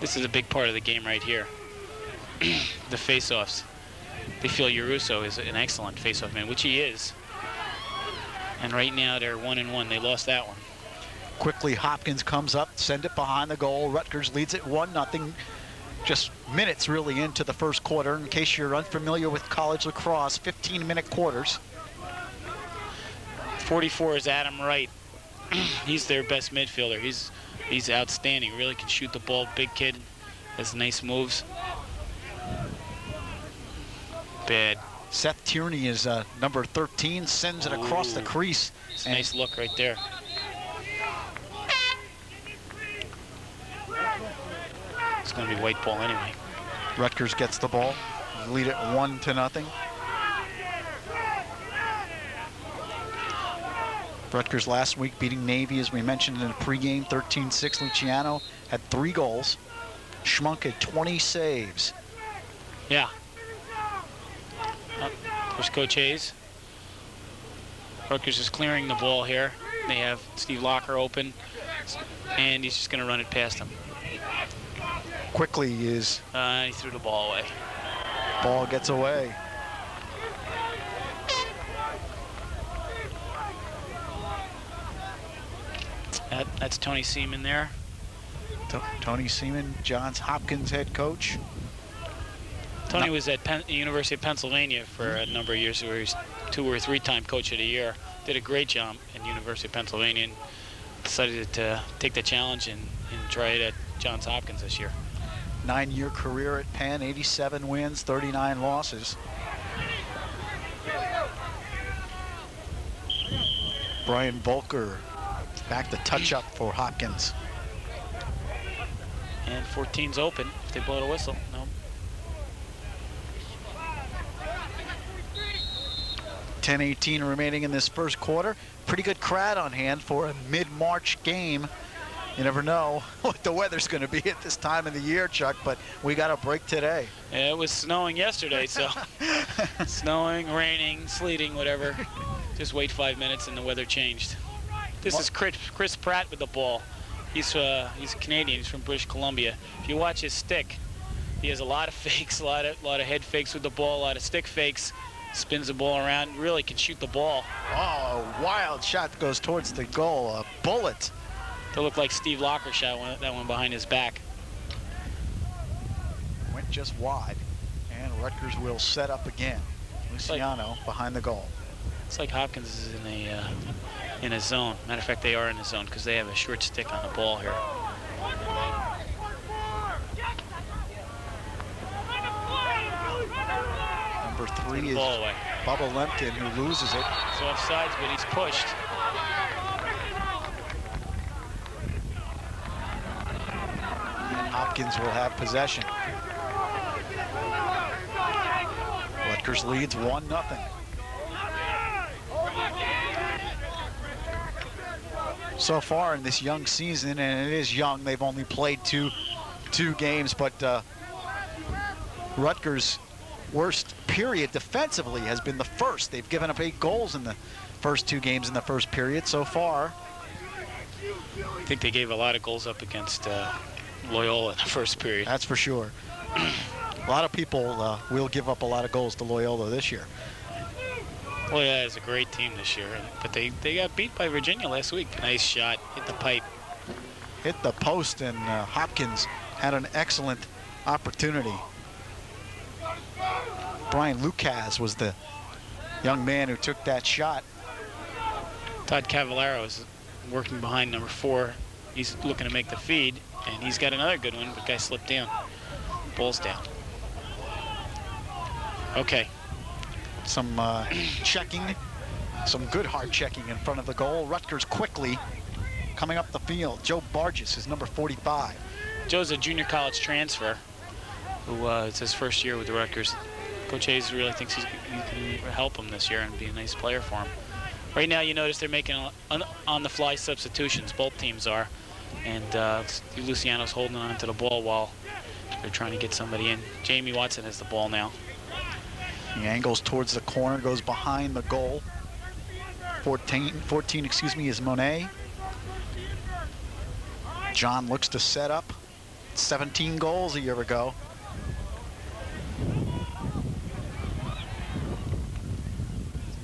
This is a big part of the game right here. The face-offs. They feel Uruso is an excellent face-off man, which he is. And right now they're 1-1. They lost that one. Quickly, Hopkins comes up, send it behind the goal. Rutgers leads it 1-0. Just minutes really into the first quarter. In case you're unfamiliar with college lacrosse, 15-minute quarters. 44 is Adam Wright. He's their best midfielder. He's outstanding. Really can shoot the ball. Big kid. Has nice moves. Bad. Seth Tierney is number 13. Sends it across the crease. It's a nice look right there. It's going to be white ball anyway. Rutgers gets the ball. Lead it 1-0. Rutgers last week beating Navy, as we mentioned in the pregame, 13-6. Luciano had 3 goals. Schmunk had 20 saves. Yeah. There's Coach Hayes. Rutgers is clearing the ball here. They have Steve Locker open, and he's just going to run it past him. Quickly is... He threw the ball away. Ball gets away. That's Tony Seaman there. Tony Seaman, Johns Hopkins head coach. Tony was at the University of Pennsylvania for a number of years, where he's 2 or 3-time coach of the year. Did a great job at University of Pennsylvania and decided to take the challenge and try it at Johns Hopkins this year. 9-year career at Penn, 87 wins, 39 losses. Brian Volker back to touch up for Hopkins. And 14's open if they blow the whistle. No. 10:18 remaining in this first quarter. Pretty good crowd on hand for a mid-March game. You never know what the weather's going to be at this time of the year, Chuck, but we got a break today. Yeah, it was snowing yesterday, so snowing, raining, sleeting, whatever. Just wait 5 minutes and the weather changed. This is Chris Pratt with the ball. He's a Canadian. He's from British Columbia. If you watch his stick, he has a lot of fakes, a lot of head fakes with the ball, a lot of stick fakes. Spins the ball around, really can shoot the ball. Oh, a wild shot goes towards the goal, a bullet. It looked like Steve Locker shot that one behind his back. Went just wide, and Rutgers will set up again. Luciano behind the goal. It's like Hopkins is in a zone. Matter of fact, they are in a zone because they have a short stick on the ball here. Number 3 is Bubba Lemkin, who loses it. So offsides, but he's pushed. And Hopkins will have possession. Rutgers leads 1-0. So far in this young season, and it is young, they've only played two games, but Rutgers' worst period defensively has been the first. They've given up 8 goals in the first 2 games in the first period so far. I think they gave a lot of goals up against Loyola in the first period. That's for sure. A lot of people will give up a lot of goals to Loyola this year. Loyola is a great team this year, but they got beat by Virginia last week. Nice shot, hit the pipe. Hit the post, and Hopkins had an excellent opportunity. Brian Lucas was the young man who took that shot. Todd Cavallaro is working behind number 4. He's looking to make the feed, and he's got another good one, but guy slipped down. Ball's down. Okay. Some checking, some good hard checking in front of the goal. Rutgers quickly coming up the field. Joe Barges is number 45. Joe's a junior college transfer who it's his first year with the Rutgers. Coach Hayes really thinks he can help him this year and be a nice player for him. Right now, you notice they're making on-the-fly substitutions. Both teams are. And Luciano's holding on to the ball while they're trying to get somebody in. Jamie Watson has the ball now. He angles towards the corner, goes behind the goal. 14, is Monet. John looks to set up. 17 goals a year ago.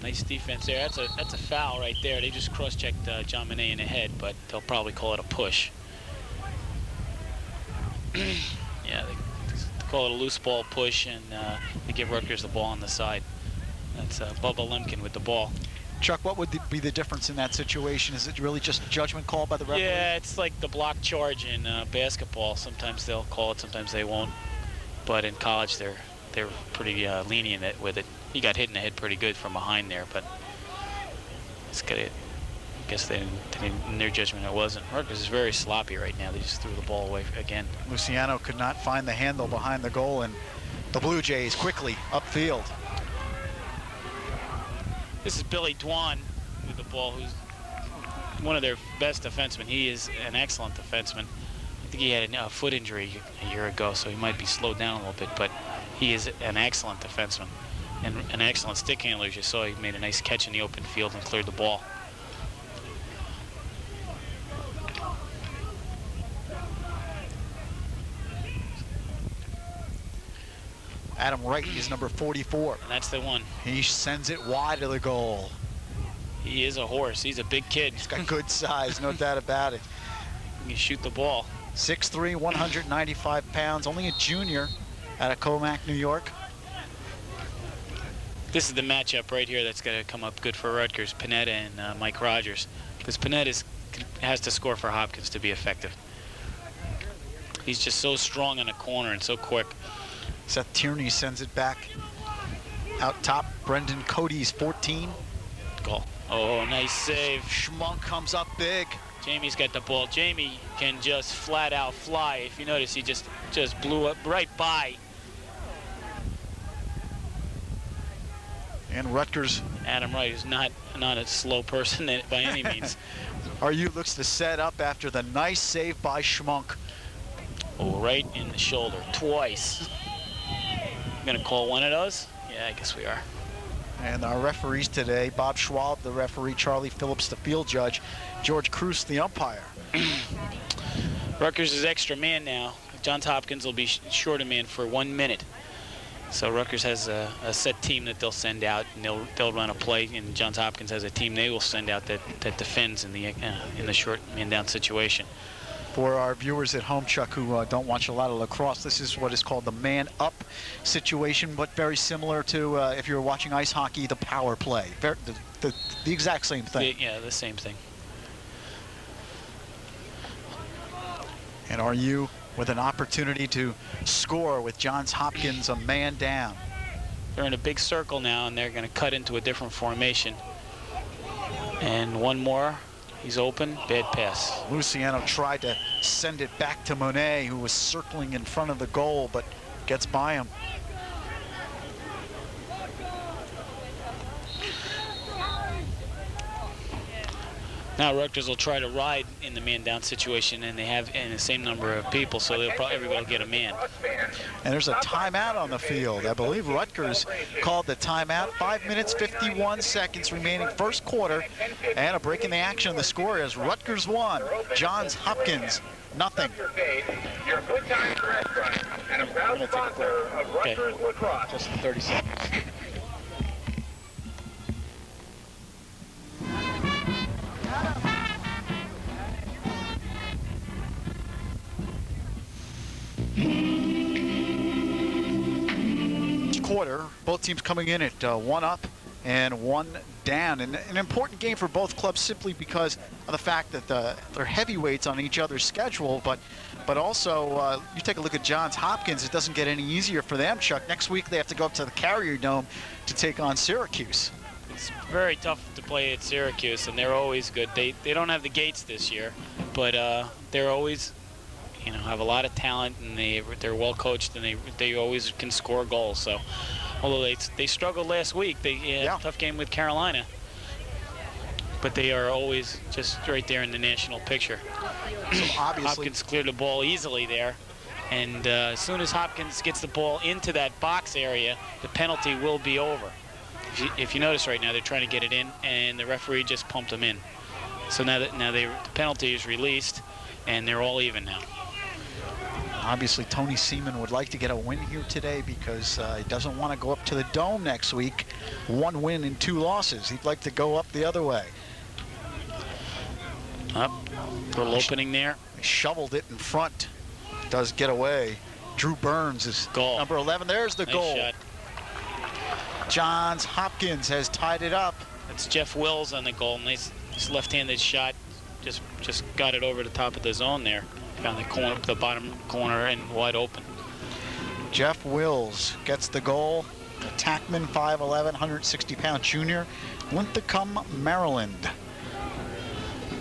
Nice defense there. That's a foul right there. They just cross-checked John Monet in the head, but they'll probably call it a push. Yeah, they call it a loose ball push, and they give Rutgers the ball on the side. That's Bubba Lemkin with the ball. Chuck, what would be the difference in that situation? Is it really just a judgment call by the referee? Yeah, it's like the block charge in basketball. Sometimes they'll call it, sometimes they won't. But in college, they're pretty lenient with it. He got hit in the head pretty good from behind there, but I guess they didn't, in their judgment, it wasn't. Rutgers is very sloppy right now. They just threw the ball away again. Luciano could not find the handle behind the goal, and the Blue Jays quickly upfield. This is Billy Dwan with the ball, who's one of their best defensemen. He is an excellent defenseman. I think he had a foot injury a year ago, so he might be slowed down a little bit, but he is an excellent defenseman and an excellent stick handler. As you saw, he made a nice catch in the open field and cleared the ball. Adam Wright is number 44. And that's the one. He sends it wide of the goal. He is a horse. He's a big kid. He's got good size, no doubt about it. He can shoot the ball. 6'3", 195 pounds, only a junior out of Comac, New York. This is the matchup right here that's going to come up good for Rutgers, Panetta and Mike Rogers. Because Panetta has to score for Hopkins to be effective. He's just so strong in the corner and so quick. Seth Tierney sends it back out top. Brendan Cody's 14. Goal. Oh, nice save. Schmunk comes up big. Jamie's got the ball. Jamie can just flat out fly. If you notice, he just blew up right by. And Rutgers. Adam Wright is not a slow person by any means. RU looks to set up after the nice save by Schmunk. Oh, right in the shoulder twice. Gonna call one of those? Yeah, I guess we are. And our referees today, Bob Schwab, the referee, Charlie Phillips, the field judge, George Cruz, the umpire. Rutgers is extra man now. Johns Hopkins will be short a man for 1 minute. So Rutgers has a set team that they'll send out, and they'll run a play. And Johns Hopkins has a team they will send out that defends in the short man down situation. For our viewers at home, Chuck, who don't watch a lot of lacrosse, this is what is called the man-up situation, but very similar to, if you're watching ice hockey, the power play. The exact same thing. Yeah, the same thing. And RU with an opportunity to score with Johns Hopkins a man down. They're in a big circle now, and they're going to cut into a different formation. And one more. He's open, bad pass. Luciano tried to send it back to Monet, who was circling in front of the goal, but gets by him. Now Rutgers will try to ride in the man-down situation, and they have in the same number of people, so they'll probably everybody will get a man. And there's a timeout on the field. I believe Rutgers called the timeout. 5 minutes, 51 seconds remaining first quarter. And a break in the action. The score is Rutgers 1, Johns Hopkins nothing. Your Good Times Restaurant and a proud sponsor of Rutgers Lacrosse. Just 30 seconds. Quarter, both teams coming in at 1 up and 1 down, and an important game for both clubs simply because of the fact that they're heavyweights on each other's schedule, but also you take a look at Johns Hopkins, it doesn't get any easier for them, Chuck. Next week they have to go up to the Carrier Dome to take on Syracuse. It's very tough to play at Syracuse, and they're always good. They don't have the gates this year, but they're always, have a lot of talent, and they're well coached, and they always can score goals. So, although they struggled last week, they had a tough game with Carolina, but they are always just right there in the national picture. So obviously, Hopkins cleared the ball easily there, and as soon as Hopkins gets the ball into that box area, the penalty will be over. If you notice right now, they're trying to get it in, and the referee just pumped them in. So now the penalty is released, and they're all even now. Obviously, Tony Seaman would like to get a win here today because he doesn't want to go up to the Dome next week. 1 win and 2 losses. He'd like to go up the other way. Up, little opening there. He shoveled it in front. Does get away. Drew Burns is goal. Number 11. There's the Nice goal. shot. Johns Hopkins has tied it up. That's Jeff Wills on the goal. Nice left-handed shot. Just got it over the top of the zone there. Found the corner, the bottom corner, and wide open. Jeff Wills gets the goal. Attackman, 5'11", 160-pound junior. Linthicum, Maryland.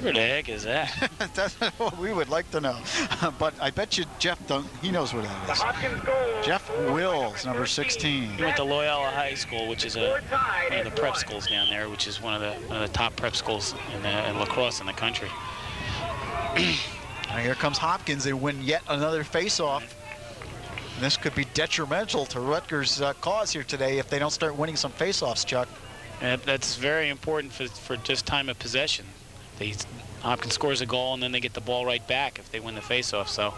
Where the heck is that? That's what we would like to know. But I bet you Jeff, he knows what that is. Jeff Wills, number 16. He went to Loyola High School, which is one of the prep schools down there, which is one of the top prep schools in lacrosse in the country. Now here comes Hopkins. They win yet another face-off. This could be detrimental to Rutgers' cause here today if they don't start winning some face-offs, Chuck. That's very important for just time of possession. Hopkins scores a goal, and then they get the ball right back if they win the face-off. So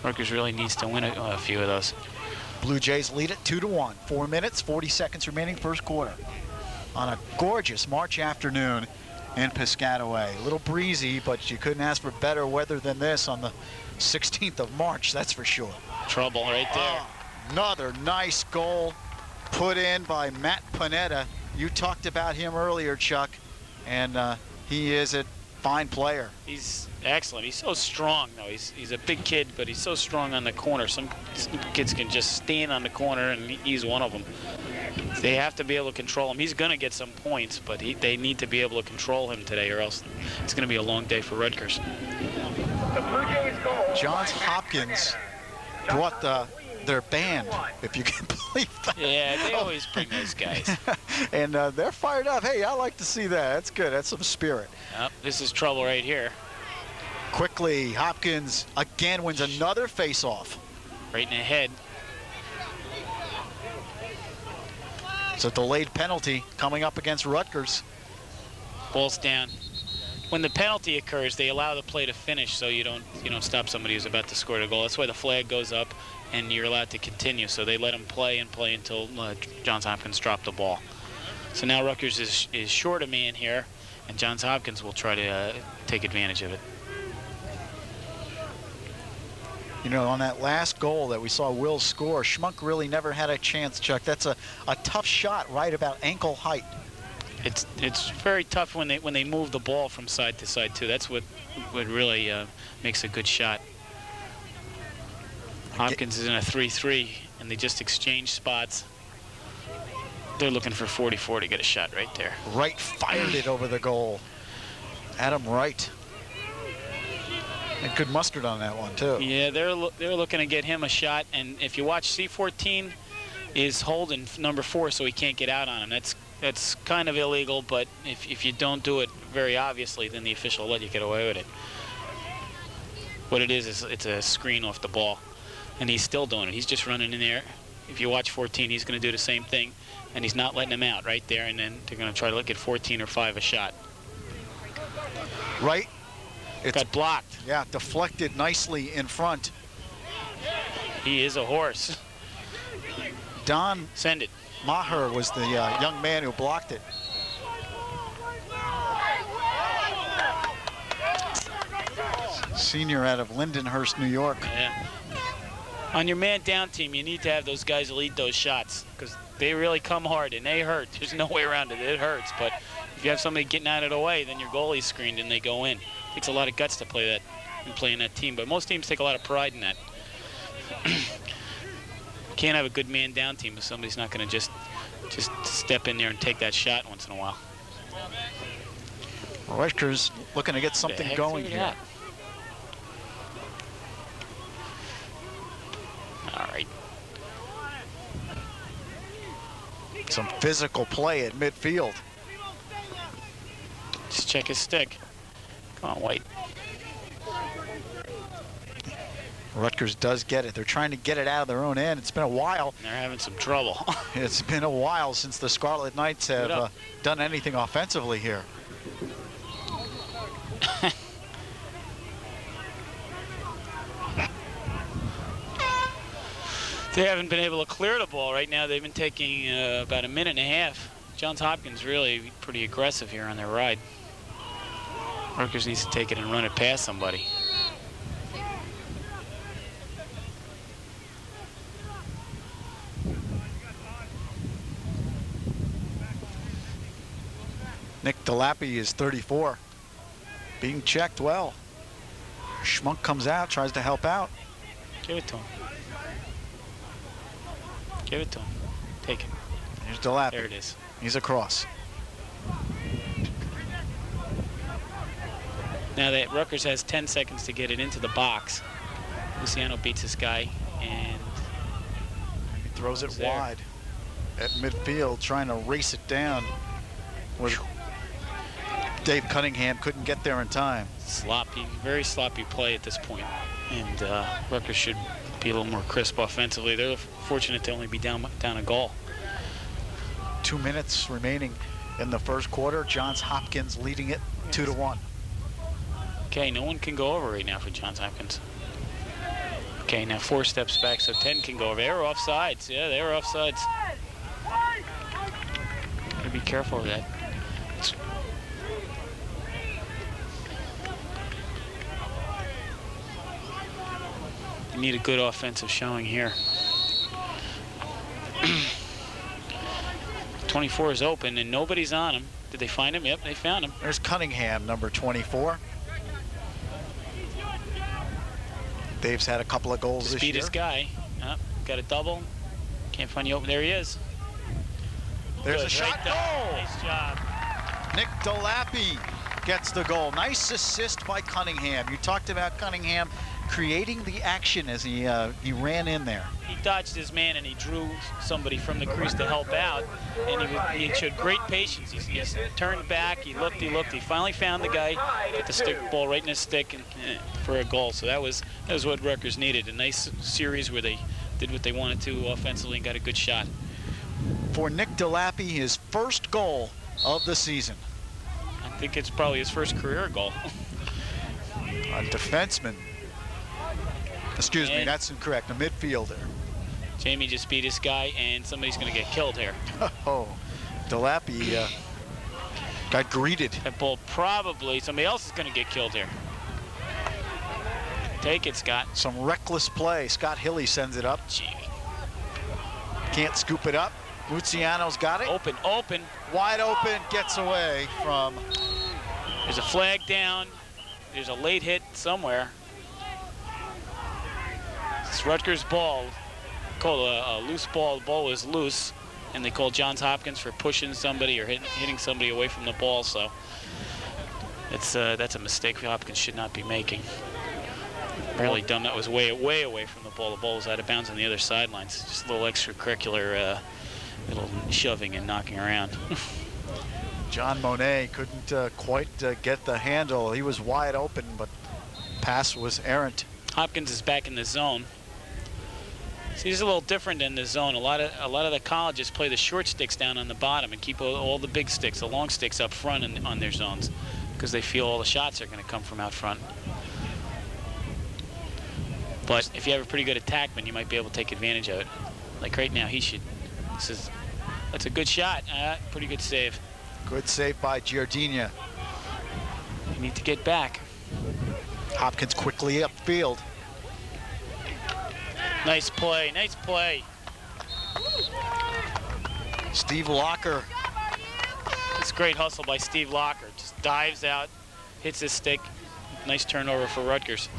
Rutgers really needs to win a few of those. Blue Jays lead it 2-1. 4 minutes, 40 seconds remaining first quarter. On a gorgeous March afternoon in Piscataway. A little breezy, but you couldn't ask for better weather than this on the 16th of March, that's for sure. Trouble right there. Another nice goal put in by Matt Panetta. You talked about him earlier, Chuck, and he is a fine player. He's excellent. He's so strong, though. He's a big kid, but he's so strong on the corner. Some kids can just stand on the corner, and he's one of them. They have to be able to control him. He's going to get some points, but they need to be able to control him today, or else it's going to be a long day for Rutgers. Johns Hopkins brought their band, if you can believe that. Yeah, they always bring those guys. And they're fired up. Hey, I like to see that. That's good. That's some spirit. Yep, this is trouble right here. Quickly, Hopkins again wins another face-off. Right in the head. It's a delayed penalty coming up against Rutgers. Ball's down. When the penalty occurs, they allow the play to finish, so you don't stop somebody who's about to score the goal. That's why the flag goes up, and you're allowed to continue. So they let him play and play until Johns Hopkins dropped the ball. So now Rutgers is short a man here, and Johns Hopkins will try to take advantage of it. You know, on that last goal that we saw Will score, Schmunk really never had a chance, Chuck. That's a tough shot right about ankle height. It's very tough when they move the ball from side to side too. That's what really makes a good shot. Hopkins is in a 3-3, and they just exchange spots. They're looking for 44 to get a shot right there. Wright fired it over the goal. Adam Wright. And good mustard on that one too. Yeah, they're looking to get him a shot, and if you watch, C14 is holding number 4, so he can't get out on him. That's kind of illegal, but if you don't do it very obviously, then the official will let you get away with it. What it is it's a screen off the ball, and he's still doing it. He's just running in there. If you watch 14, he's going to do the same thing, and he's not letting him out right there, and then they're going to try to get 14 or 5 a shot. Right. It's got blocked. Yeah, deflected nicely in front. He is a horse. Don Send it. Maher was the young man who blocked it. Senior out of Lindenhurst, New York. Yeah. On your man down team, you need to have those guys lead those shots because they really come hard and they hurt. There's no way around it. It hurts. But if you have somebody getting out of the way, then your goalie's screened and they go in. It takes a lot of guts to play that and play in that team. But most teams take a lot of pride in that. Can't have a good man down team if somebody's not going to just step in there and take that shot once in a while. Rutgers looking to get something going here. All right. Some physical play at midfield. Just check his stick. Come on, White. Rutgers does get it. They're trying to get it out of their own end. It's been a while. They're having some trouble. It's been a while since the Scarlet Knights have done anything offensively here. They haven't been able to clear the ball right now. They've been taking about a minute and a half. Johns Hopkins really pretty aggressive here on their ride. Rutgers needs to take it and run it past somebody. Nick Delappy is 34. Being checked well. Schmunk comes out, tries to help out. Give it to him. Give it to him. Take it. Here's Delappy. There it is. He's across. Now that Rutgers has 10 seconds to get it into the box. Luciano beats this guy, and he throws it wide at midfield, trying to race it down. Dave Cunningham couldn't get there in time. Sloppy, very sloppy play at this point. And Rutgers should be a little more crisp offensively. They're fortunate to only be down a goal. 2 minutes remaining in the first quarter. Johns Hopkins leading it 2-1. Okay, no one can go over right now for Johns Hopkins. Okay, now 4 steps back, so 10 can go over. They were offsides. Yeah, they were offsides. Gotta be careful of that. You need a good offensive showing here. 24 is open and nobody's on him. Did they find him? Yep, they found him. There's Cunningham, number 24. Dave's had a couple of goals this year. Beat his guy. Got a double. Can't find you open. There he is. There's Good. a shot. Goal! Nice job. Nick Delappy gets the goal. Nice assist by Cunningham. You talked about Cunningham creating the action as he ran in there. He dodged his man and he drew somebody from the crease to help out, and he showed great patience. He turned back, he looked, he finally found the guy, put the stick ball right in his stick and, for a goal. So that was what Rutgers needed, a nice series where they did what they wanted to offensively and got a good shot. For Nick Delappy, his first goal of the season. I think it's probably his first career goal. A defenseman. Excuse me, that's incorrect. A midfielder. Jamie just beat this guy, and somebody's going to get killed here. Oh, Delappy got greeted. That ball probably, somebody else is going to get killed here. Take it, Scott. Some reckless play. Scott Hilly sends it up. Jamie. Can't scoop it up. Luciano's got it. Open. Wide open, gets away from. There's a flag down. There's a late hit somewhere. It's Rutgers ball. Called a loose ball. The ball was loose, and they called Johns Hopkins for pushing somebody or hitting somebody away from the ball. So that's a mistake Hopkins should not be making. Really dumb. That was way away from the ball. The ball was out of bounds on the other sidelines. Just a little extracurricular, little shoving and knocking around. John Monet couldn't quite get the handle. He was wide open, but pass was errant. Hopkins is back in the zone. See, it's a little different in the zone. A lot of the colleges play the short sticks down on the bottom and keep all the big sticks, the long sticks up front on their zones, because they feel all the shots are going to come from out front. But if you have a pretty good attackman, you might be able to take advantage of it. Like right now, he should. That's a good shot. Pretty good save. Good save by Giardina. You need to get back. Hopkins quickly upfield. Nice play. Steve Locker. It's great hustle by Steve Locker. Just dives out, hits his stick. Nice turnover for Rutgers.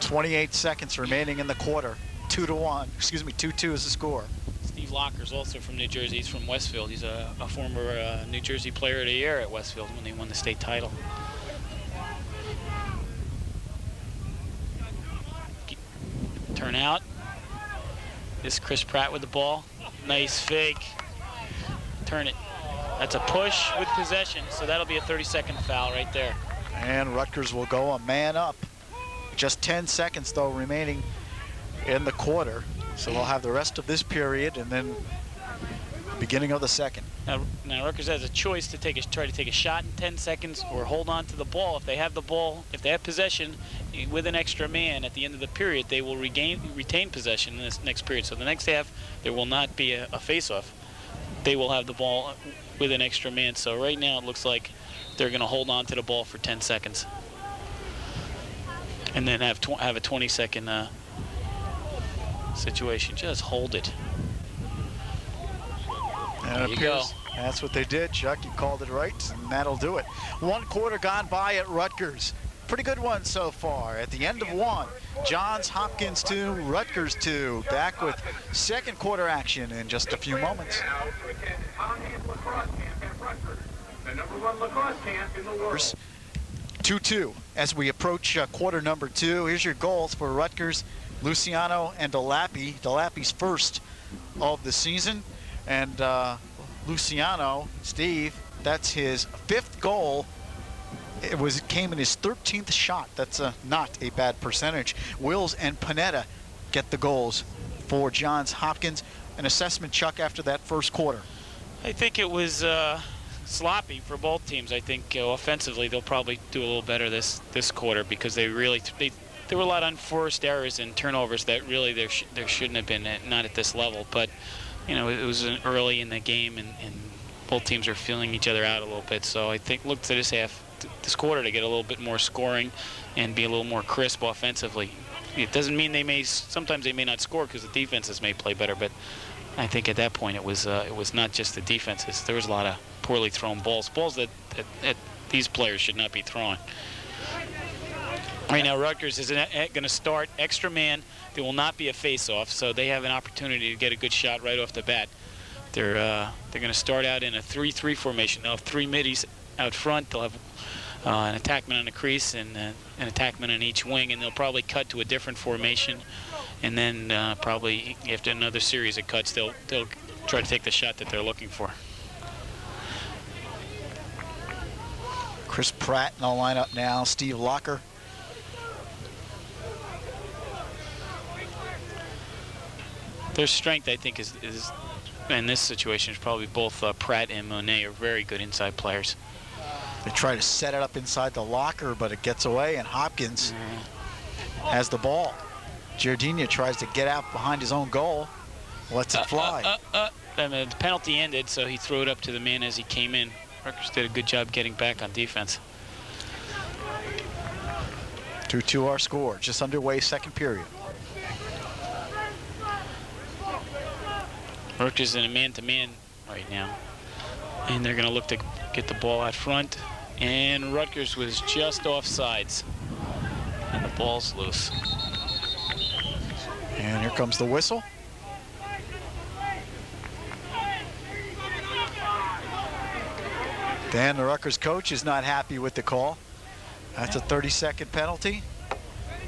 28 seconds remaining in the quarter. 2-1. Excuse me, 2-2 is the score. Steve Locker's also from New Jersey. He's from Westfield. He's a former New Jersey Player of the Year at Westfield when they won the state title. Turn out. This is Chris Pratt with the ball. Nice fake. Turn it. That's a push with possession, so that'll be a 30-second foul right there. And Rutgers will go a man up. Just 10 seconds, though, remaining in the quarter. So we'll have the rest of this period, and then Beginning of the second. Now Rutgers has a choice to try to take a shot in 10 seconds or hold on to the ball. If they have the ball, if they have possession with an extra man at the end of the period, they will retain possession in this next period. So the next half, there will not be a face-off. They will have the ball with an extra man. So right now it looks like they're going to hold on to the ball for 10 seconds. And then have a 20-second situation. Just hold it. And it appears that's what they did, Chuck. You called it right, and that'll do it. 1 quarter gone by at Rutgers. Pretty good one so far. At the end of one, Johns Hopkins 2, Rutgers 2. Back with second quarter action in just a few moments. The #1 lacrosse camp in the world. 2-2 as we approach quarter number 2. Here's your goals for Rutgers, Luciano and Delappy. Delappy's first of the season. And Luciano, Steve, that's his 5th goal. It came in his 13th shot. That's not a bad percentage. Wills and Panetta get the goals for Johns Hopkins. An assessment, Chuck, after that first quarter. I think it was sloppy for both teams. I think offensively they'll probably do a little better this quarter because there were a lot of unforced errors and turnovers that really there shouldn't have been, not at this level. But you know, it was early in the game, and both teams are feeling each other out a little bit. So I think look to this quarter to get a little bit more scoring and be a little more crisp offensively. It doesn't mean sometimes they may not score because the defenses may play better, but I think at that point it was not just the defenses. There was a lot of poorly thrown balls that these players should not be throwing. Right now, Rutgers is going to start extra man. There will not be a face-off, so they have an opportunity to get a good shot right off the bat. They're going to start out in a 3-3 formation. They'll have 3 middies out front. They'll have an attackman on the crease and an attackman on each wing, and they'll probably cut to a different formation. And then probably after another series of cuts, they'll try to take the shot that they're looking for. Chris Pratt in the lineup now. Steve Locker. Their strength, I think, is in this situation is probably both Pratt and Monet are very good inside players. They try to set it up inside the locker, but it gets away, and Hopkins has the ball. Giardina tries to get out behind his own goal, lets it fly. And the penalty ended, so he threw it up to the man as he came in. Rutgers did a good job getting back on defense. 2-2 our score, just underway, second period. Rutgers in a man-to-man right now, and they're going to look to get the ball out front. And Rutgers was just offsides, and the ball's loose. And here comes the whistle. Dan, the Rutgers coach, is not happy with the call. That's a 30-second penalty.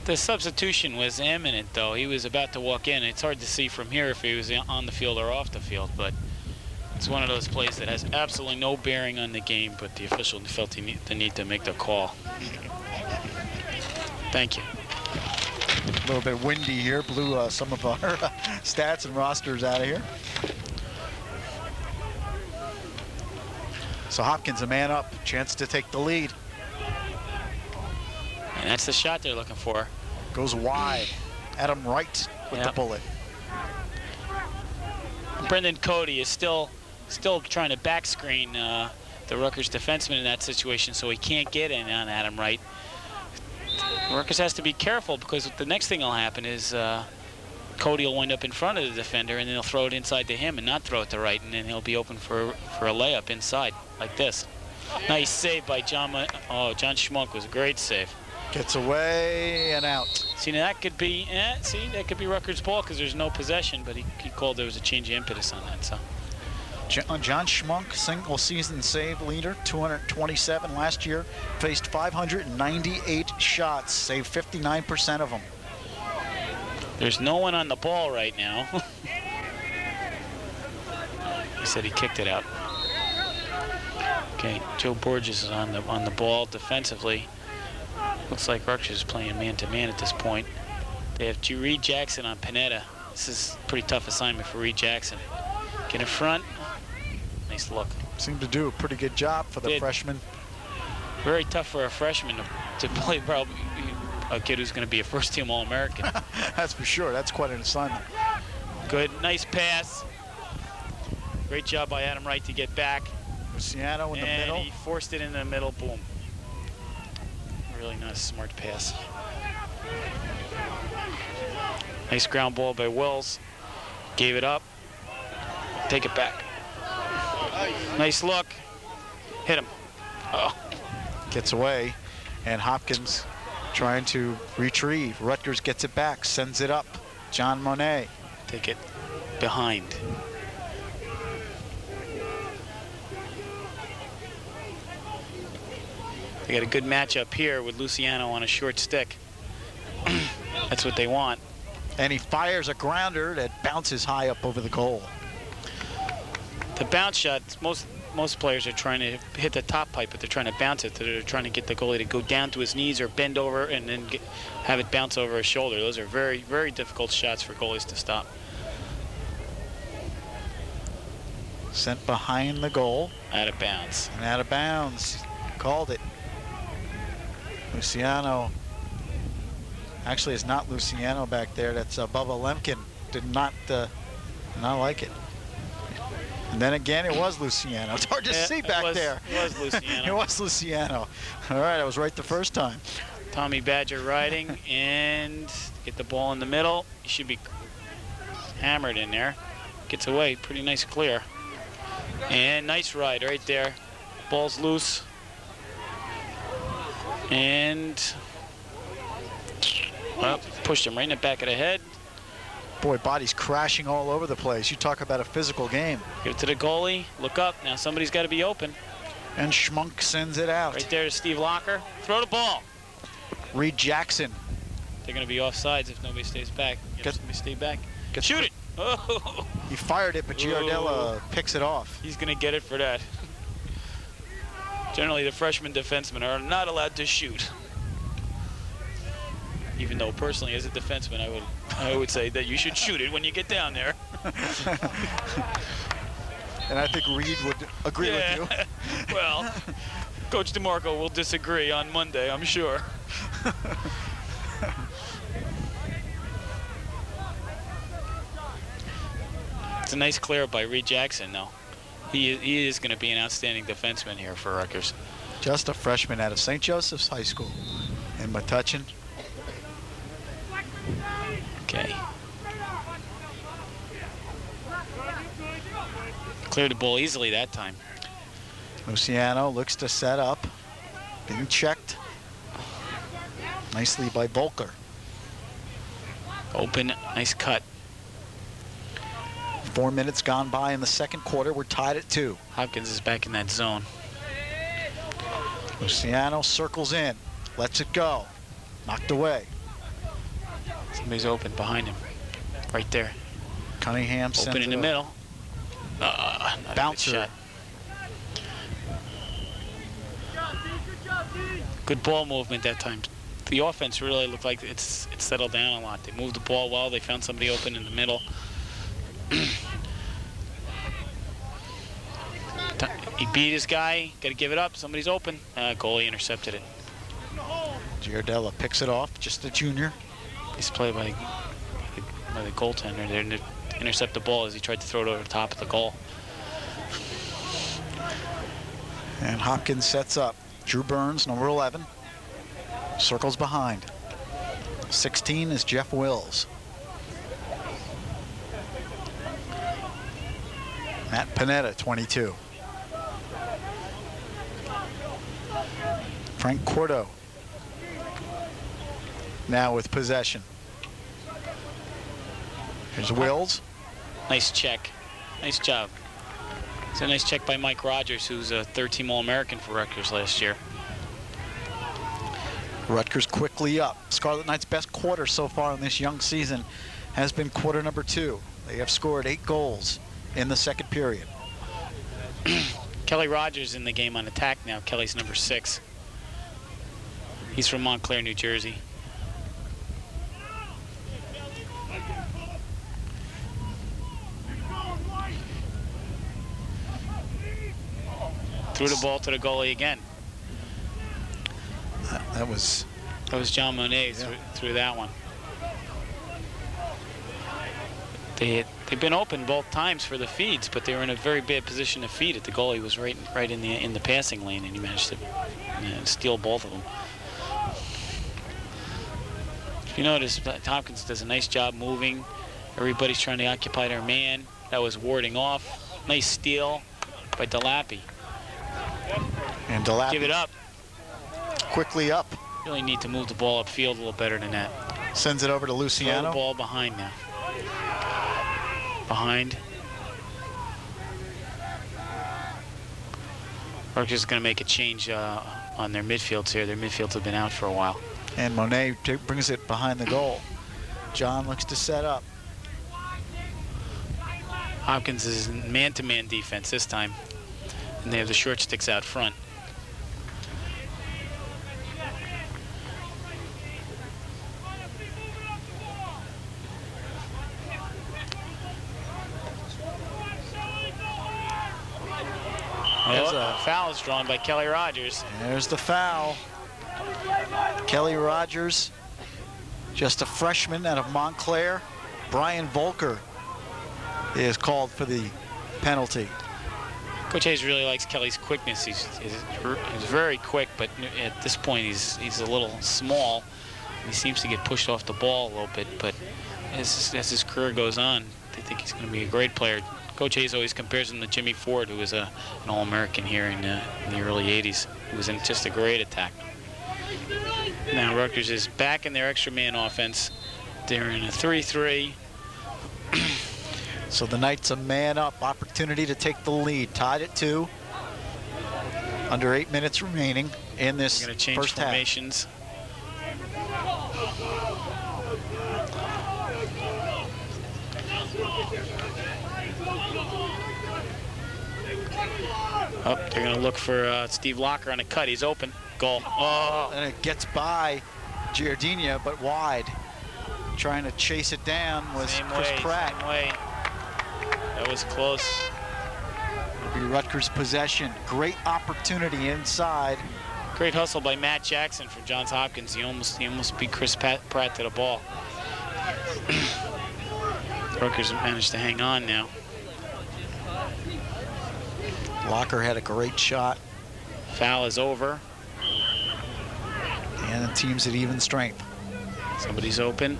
The substitution was imminent, though. He was about to walk in. It's hard to see from here if he was on the field or off the field, but it's one of those plays that has absolutely no bearing on the game, but the official felt the need to make the call. Thank you. A little bit windy here, blew some of our stats and rosters out of here. So Hopkins a man up, chance to take the lead. And that's the shot they're looking for. Goes wide. Adam Wright with the bullet. Brendan Cody is still trying to back screen the Rutgers defenseman in that situation, so he can't get in on Adam Wright. Rutgers has to be careful because the next thing will happen is Cody will wind up in front of the defender, and then they'll throw it inside to him and not throw it to Wright, and then he'll be open for a layup inside like this. Nice save by John Schmunk. Was a great save. Gets away and out. See, now that could be that could be Rutgers' ball because there's no possession, but he called there was a change of impetus on that. So John Schmunk, single season save leader, 227 last year, faced 598 shots, saved 59% of them. There's no one on the ball right now. He said he kicked it out. Okay, Joe Borges is on the ball defensively. Looks like Rutgers is playing man-to-man at this point. They have Reed Jackson on Panetta. This is a pretty tough assignment for Reed Jackson. Get in front. Nice look. Seemed to do a pretty good job for the freshman. Very tough for a freshman to play probably a kid who's going to be a first-team All-American. That's for sure. That's quite an assignment. Good, nice pass. Great job by Adam Wright to get back. Luciano in the middle. And he forced it in the middle, boom. Really nice, smart pass. Nice ground ball by Wills. Gave it up. Take it back. Nice look. Hit him. Oh. Gets away, and Hopkins trying to retrieve. Rutgers gets it back, sends it up. John Monet. Take it behind. They got a good matchup here with Luciano on a short stick. That's what they want. And he fires a grounder that bounces high up over the goal. The bounce shot, most players are trying to hit the top pipe, but they're trying to bounce it. They're trying to get the goalie to go down to his knees or bend over and then have it bounce over his shoulder. Those are very, very difficult shots for goalies to stop. Sent behind the goal. Out of bounds. And out of bounds. Called it. Luciano. Actually, it's not Luciano back there. That's Bubba Lemkin. Did not like it. And then again, it was Luciano. It's hard to see back there. It was Luciano. It was Luciano. All right, I was right the first time. Tommy Badger riding and get the ball in the middle. He should be hammered in there. Gets away. Pretty nice clear. And nice ride right there. Ball's loose. And well, pushed him right in the back of the head. Boy, body's crashing all over the place. You talk about a physical game. Give it to the goalie. Look up. Now somebody's got to be open. And Schmunk sends it out. Right there to Steve Locker. Throw the ball. Reed Jackson. They're going to be offsides if nobody stays back. If somebody stay back. Shoot it. Oh. He fired it, but Giardella picks it off. He's going to get it for that. Generally, the freshman defensemen are not allowed to shoot. Even though, personally, as a defenseman, I would say that you should shoot it when you get down there. And I think Reed would agree with you. Well, Coach DeMarco will disagree on Monday, I'm sure. It's a nice clear by Reed Jackson, though. He is going to be an outstanding defenseman here for Rutgers. Just a freshman out of St. Joseph's High School in Metuchen. Okay. Cleared the ball easily that time. Luciano looks to set up. Being checked. Nicely by Volker. Open, nice cut. 4 minutes gone by in the second quarter. We're tied at 2. Hopkins is back in that zone. Luciano circles in. Lets it go. Knocked away. Somebody's open behind him. Right there. Cunningham open in the middle. Bouncer. Good ball movement that time. The offense really looked like it's settled down a lot. They moved the ball well. They found somebody open in the middle. He beat his guy. Got to give it up. Somebody's open. Goalie intercepted it. Giardella picks it off. Just a junior. He's played by the goaltender there to intercept the ball as he tried to throw it over the top of the goal. And Hopkins sets up. Drew Burns, number 11, circles behind. 16 is Jeff Wills. Matt Panetta, 22. Frank Cordo now with possession. Here's Wills. Nice check. Nice job. It's a nice check by Mike Rogers, who's a third-team All-American for Rutgers last year. Rutgers quickly up. Scarlet Knights' best quarter so far in this young season has been quarter number 2. They have scored 8 goals in the second period. Kelly Rogers in the game on attack now. Kelly's number 6. He's from Montclair, New Jersey. Threw the ball to the goalie again. That was John Monet threw that one. They've been open both times for the feeds, but they were in a very bad position to feed it. The goalie was right in the passing lane, and he managed to steal both of them. If you notice, Hopkins does a nice job moving. Everybody's trying to occupy their man. That was warding off. Nice steal by Delappy. And Delappy Give it up. Quickly up. Really need to move the ball upfield a little better than that. Sends it over to Throw Luciano. the ball behind now. Behind. Rutgers is going to make a change on their midfields here. Their midfields have been out for a while. And Monet brings it behind the goal. John looks to set up. Hopkins is in man-to-man defense this time, and they have the short sticks out front. There's a foul is drawn by Kelly Rogers. There's the foul. Kelly Rogers, just a freshman out of Montclair. Brian Volker is called for the penalty. Coach Hayes really likes Kelly's quickness. He's very quick, but at this point he's a little small. He seems to get pushed off the ball a little bit, but as his career goes on, they think he's going to be a great player. Coach Hayes always compares him to Jimmy Ford, who was an All-American here in the early 80s. He was just a great attacker. Now Rutgers is back in their extra man offense. They're in a 3-3. So the Knights a man up, opportunity to take the lead. Tied at 2. Under 8 minutes remaining in this They're going to change first half. formations. Oh, they're going to look for Steve Locker on a cut. He's open. Goal. Oh. And it gets by Giardina, but wide. Trying to chase it down was Chris Pratt. Same way. That was close. It'll be Rutgers possession. Great opportunity inside. Great hustle by Matt Jackson for Johns Hopkins. He almost beat Chris Pratt to the ball. Rutgers managed to hang on now. Locker had a great shot. Foul is over. And the team's at even strength. Somebody's open.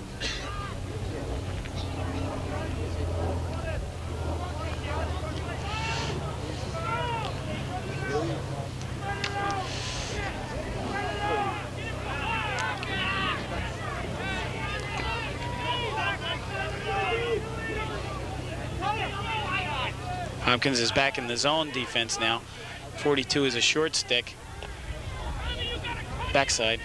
Hopkins is back in the zone defense now. 42 is a short stick. Backside.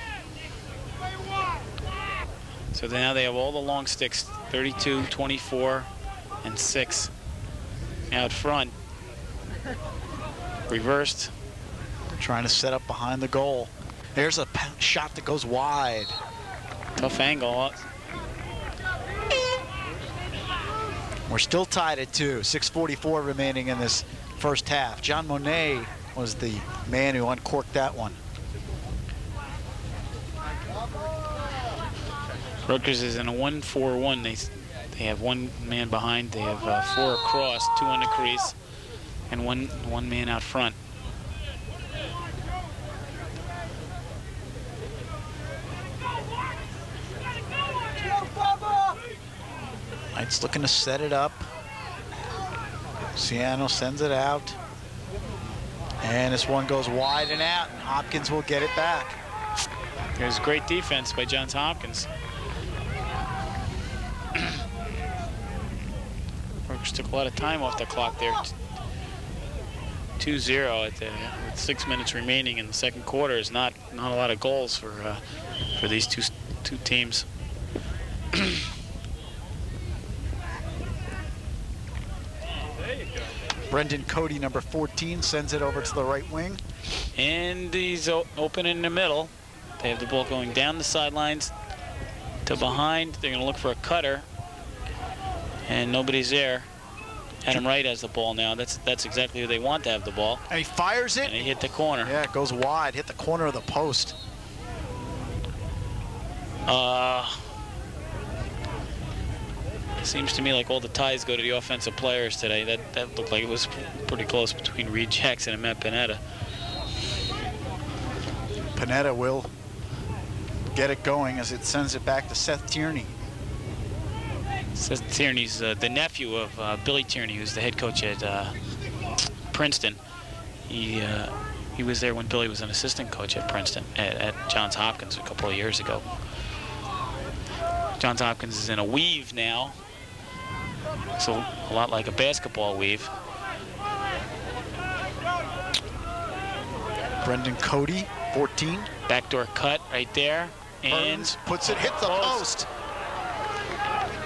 So now they have all the long sticks, 32, 24, and 6 out front. Reversed. They're trying to set up behind the goal. There's a shot that goes wide. Tough angle. We're still tied at 2. 6:44 remaining in this first half. John Monet was the man who uncorked that one. Rutgers is in a 1-4-1. They have one man behind. They have 4 across, 2 on the crease, and one man out front. Knights looking to set it up. Luciano sends it out. And this one goes wide and out, and Hopkins will get it back. There's great defense by Johns Hopkins. Rutgers took a lot of time off the clock there. 2-0 with 6 minutes remaining in the second quarter is not a lot of goals for these two teams. Brendan Cody, number 14, sends it over to the right wing. And he's open in the middle. They have the ball going down the sidelines to behind. They're going to look for a cutter. And nobody's there. Adam Wright has the ball now. That's exactly who they want to have the ball. And he fires it. And he hit the corner. Yeah, it goes wide. Hit the corner of the post. Seems to me like all the ties go to the offensive players today. That looked like it was pretty close between Reed Jackson and Matt Panetta. Panetta will get it going as it sends it back to Seth Tierney. Seth Tierney's the nephew of Billy Tierney, who's the head coach at Princeton. He was there when Billy was an assistant coach at Princeton, at Johns Hopkins a couple of years ago. Johns Hopkins is in a weave now. So a lot like a basketball weave. Brendan Cody, 14. Backdoor cut right there. And Burns puts it, hit the post.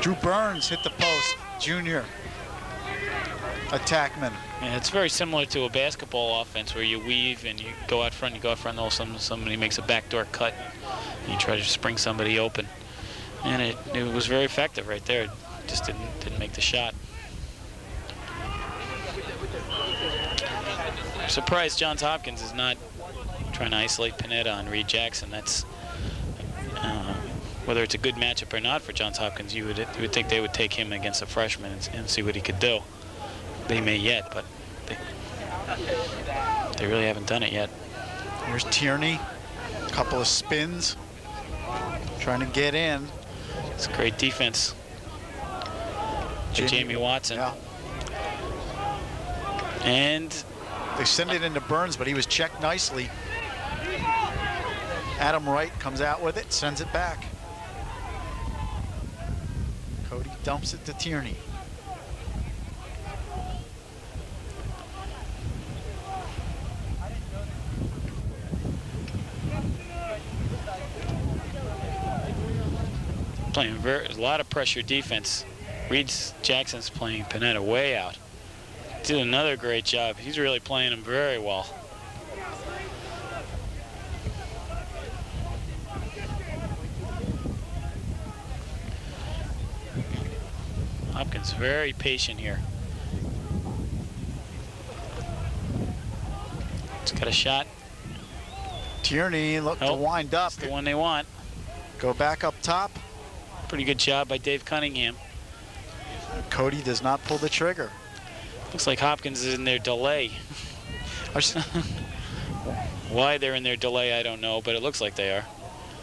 Drew Burns hit the post, junior attackman. Yeah, it's very similar to a basketball offense where you weave and you go out front, all of a sudden somebody makes a backdoor cut. And you try to spring somebody open. And it was very effective right there. It just didn't make the shot. I'm surprised Johns Hopkins is not trying to isolate Panetta on Reed Jackson. That's whether it's a good matchup or not for Johns Hopkins, you would think they would take him against a freshman and see what he could do. They may yet, but they really haven't done it yet. Here's Tierney, a couple of spins, trying to get in. It's great defense. Jamie Watson. Yeah. And they send it into Burns, but he was checked nicely. Adam Wright comes out with it, sends it back. Cody dumps it to Tierney. Playing a lot of pressure defense. Reed Jackson's playing Panetta way out. Did another great job. He's really playing him very well. Hopkins very patient here. He's got a shot. Tierney look to wind up. That's the one they want. Go back up top. Pretty good job by Dave Cunningham. Cody does not pull the trigger. Looks like Hopkins is in their delay. Why they're in their delay, I don't know, but it looks like they are.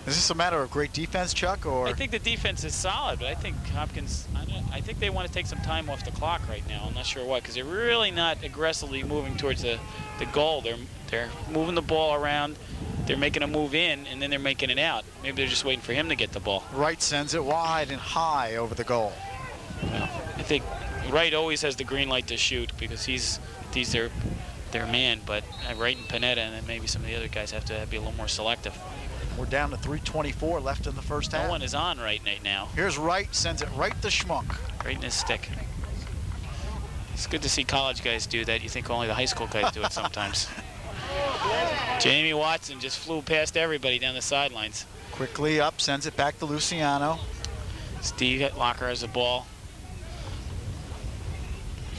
Is this a matter of great defense, Chuck, or? I think the defense is solid, but I think Hopkins, I think they want to take some time off the clock right now. I'm not sure why, because they're really not aggressively moving towards the goal. They're moving the ball around. They're making a move in, and then they're making it out. Maybe they're just waiting for him to get the ball. Wright sends it wide and high over the goal. Well, I think Wright always has the green light to shoot because he's their man, but Wright and Panetta and then maybe some of the other guys have to be a little more selective. We're down to 3:24 left in the first half. No one is on Wright now. Here's Wright, sends it right to Schmunk. Right in his stick. It's good to see college guys do that. You think only the high school guys do it sometimes. Jamie Watson just flew past everybody down the sidelines. Quickly up, sends it back to Luciano. Steve Locker has the ball.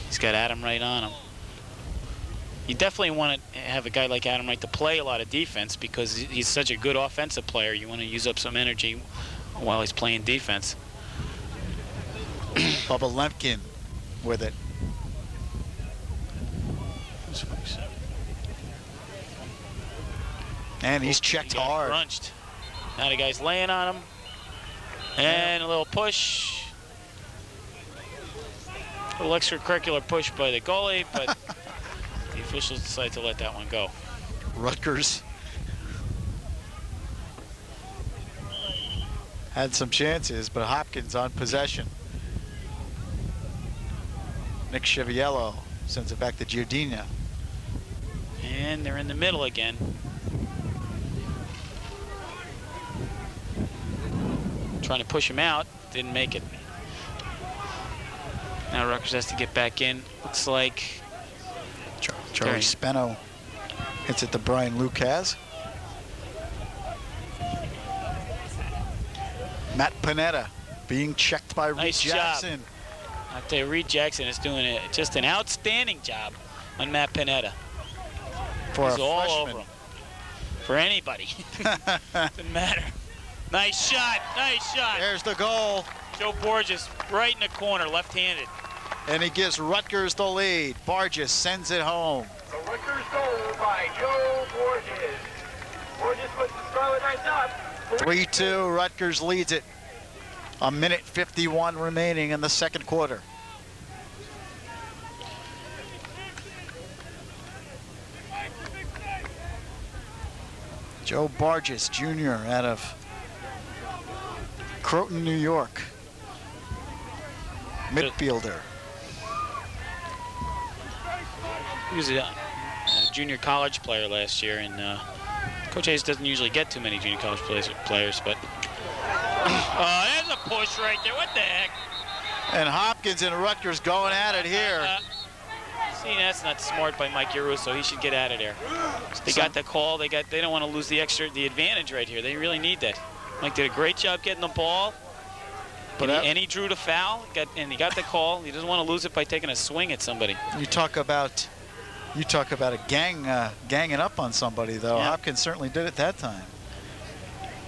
He's got Adam Wright on him. You definitely want to have a guy like Adam Wright to play a lot of defense because he's such a good offensive player. You want to use up some energy while he's playing defense. Bubba Lemkin with it. And he's checked hard. Crunched. Now the guy's laying on him. And a little push. A little extracurricular push by the goalie, but the officials decided to let that one go. Rutgers had some chances, but Hopkins on possession. Nick Chiviello sends it back to Giordina. And they're in the middle again. Trying to push him out, didn't make it. Now Rutgers has to get back in. Looks like Charlie Speno hits it to Brian Lucas. Matt Panetta being checked by Reed Jackson. I tell you, Reed Jackson is doing just an outstanding job on Matt Pineda. For He's a all freshman. over him. For anybody. Doesn't matter. Nice shot. Nice shot. There's the goal. Joe Borges right in the corner, left-handed. And he gives Rutgers the lead. Borges sends it home. The Rutgers goal by Joe Borges. Borges puts the Scarlet Knights up. 3-2, Rutgers leads it. A minute 51 remaining in the second quarter. Joe Borges, Jr. out of Croton, New York. Midfielder. He was a junior college player last year, and Coach Hayes doesn't usually get too many junior college players, but oh, there's a push right there. What the heck? And Hopkins and Rutgers going at it here. See, that's not smart by Mike Yarusso. He should get out of there. They got the call. They don't want to lose the advantage right here. They really need that. Mike did a great job getting the ball, and he drew the foul. And he got the call. He doesn't want to lose it by taking a swing at somebody. You talk about a ganging up on somebody, though. Yeah. Hopkins certainly did it that time.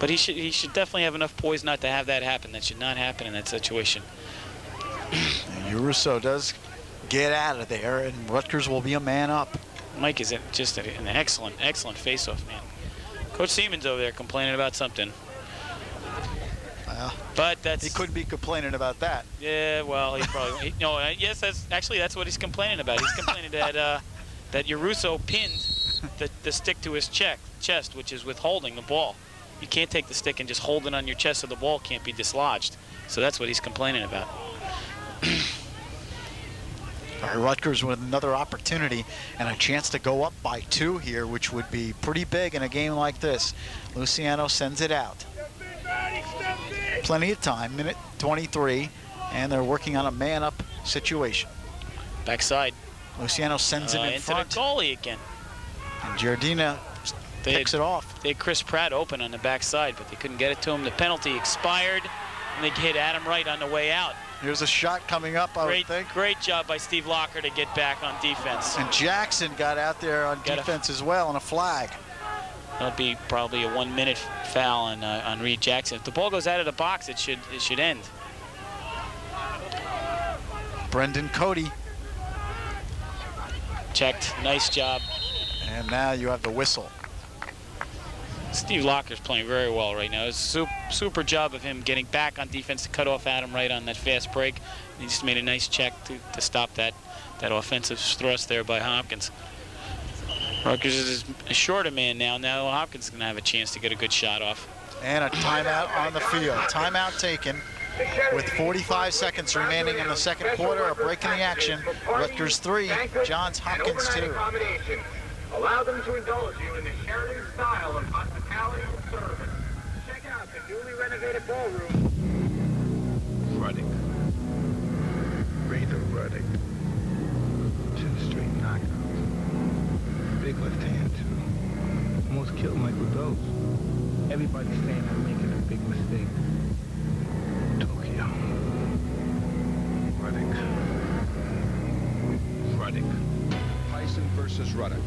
But he should definitely have enough poise not to have that happen. That should not happen in that situation. And Yarusso does get out of there, and Rutgers will be a man up. Mike is just an excellent face-off man. Coach Siemens over there complaining about something. But he couldn't be complaining about that. Yeah, well, he probably yes, that's what he's complaining about. He's complaining that that Yarusso pinned the stick to his chest, which is withholding the ball. You can't take the stick and just hold it on your chest so the ball can't be dislodged. So that's what he's complaining about. All right, Rutgers with another opportunity and a chance to go up by 2 here, which would be pretty big in a game like this. Luciano sends it out. Plenty of time, minute 23, and they're working on a man-up situation. Backside. Luciano sends it in into front. the goalie again. And Giardina picks it off. They had Chris Pratt open on the backside, but they couldn't get it to him. The penalty expired, and they hit Adam Wright on the way out. Here's a shot coming up, I would think. Great job by Steve Locker to get back on defense. And Jackson got out there on defense as well on a flag. That'll be probably a 1-minute foul on Reed Jackson. If the ball goes out of the box, it should end. Brendan Cody. Checked. Nice job. And now you have the whistle. Steve Locker's playing very well right now. It's a super job of him getting back on defense to cut off Adam Wright on that fast break. He just made a nice check to stop that offensive thrust there by Hopkins. Rutgers is a shorter man now. Now Hopkins is going to have a chance to get a good shot off. And a timeout on the field. Timeout taken with 45 seconds remaining in the second quarter. A break in the action. Rutgers 3, Johns Hopkins 2. Allow them to indulge you in the Sheridan style of hospitality and service. Check out the newly renovated ballroom. Ruddick. Raider Ruddick. 2 straight knockouts. Big left hand, too. Almost killed Mike with those. Everybody's saying I'm making a big mistake. Tokyo. Ruddick. Ruddick. Tyson versus Ruddick.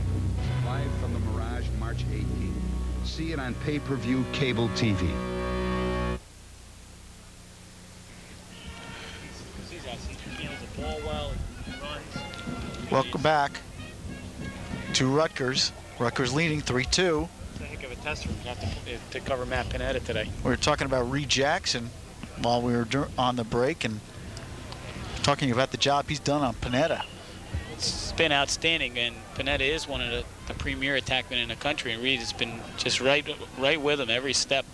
Live from the Mirage, March 18th. See it on pay-per-view cable TV. Welcome back to Rutgers. Rutgers leading 3-2. It's a heck of a test for him to cover Matt Pineda today. We were talking about Reed Jackson while we were on the break and talking about the job he's done on Pineda. It's been outstanding, and Pineda is one of the premier attackmen in the country, and Reed has been just right with him every step.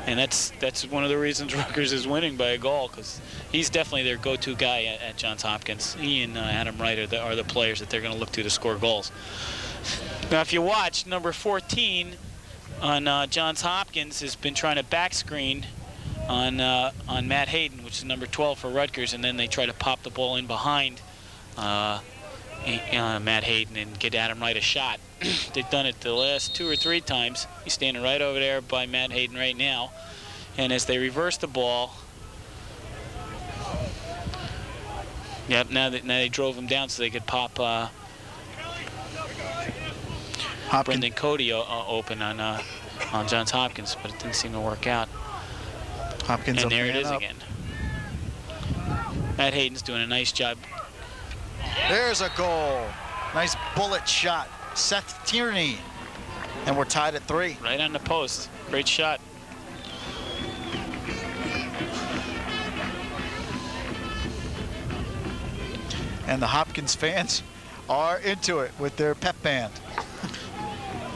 And that's one of the reasons Rutgers is winning by a goal, because he's definitely their go-to guy at Johns Hopkins. He and Adam Wright are the players that they're going to look to score goals. Now, if you watch, number 14 on Johns Hopkins has been trying to back screen on Matt Hayden, which is number 12 for Rutgers, and then they try to pop the ball in behind Matt Hayden and get Adam Wright a shot. They've done it the last 2 or 3 times. He's standing right over there by Matt Hayden right now. And as they reverse the ball, Yep, now they drove him down so they could pop Brendan Cody open on Johns Hopkins, but it didn't seem to work out. Hopkins and there it is up. again. Matt Hayden's doing a nice job. There's a goal. Nice bullet shot. Seth Tierney. And we're tied at 3. Right on the post. Great shot. And the Hopkins fans are into it with their pep band.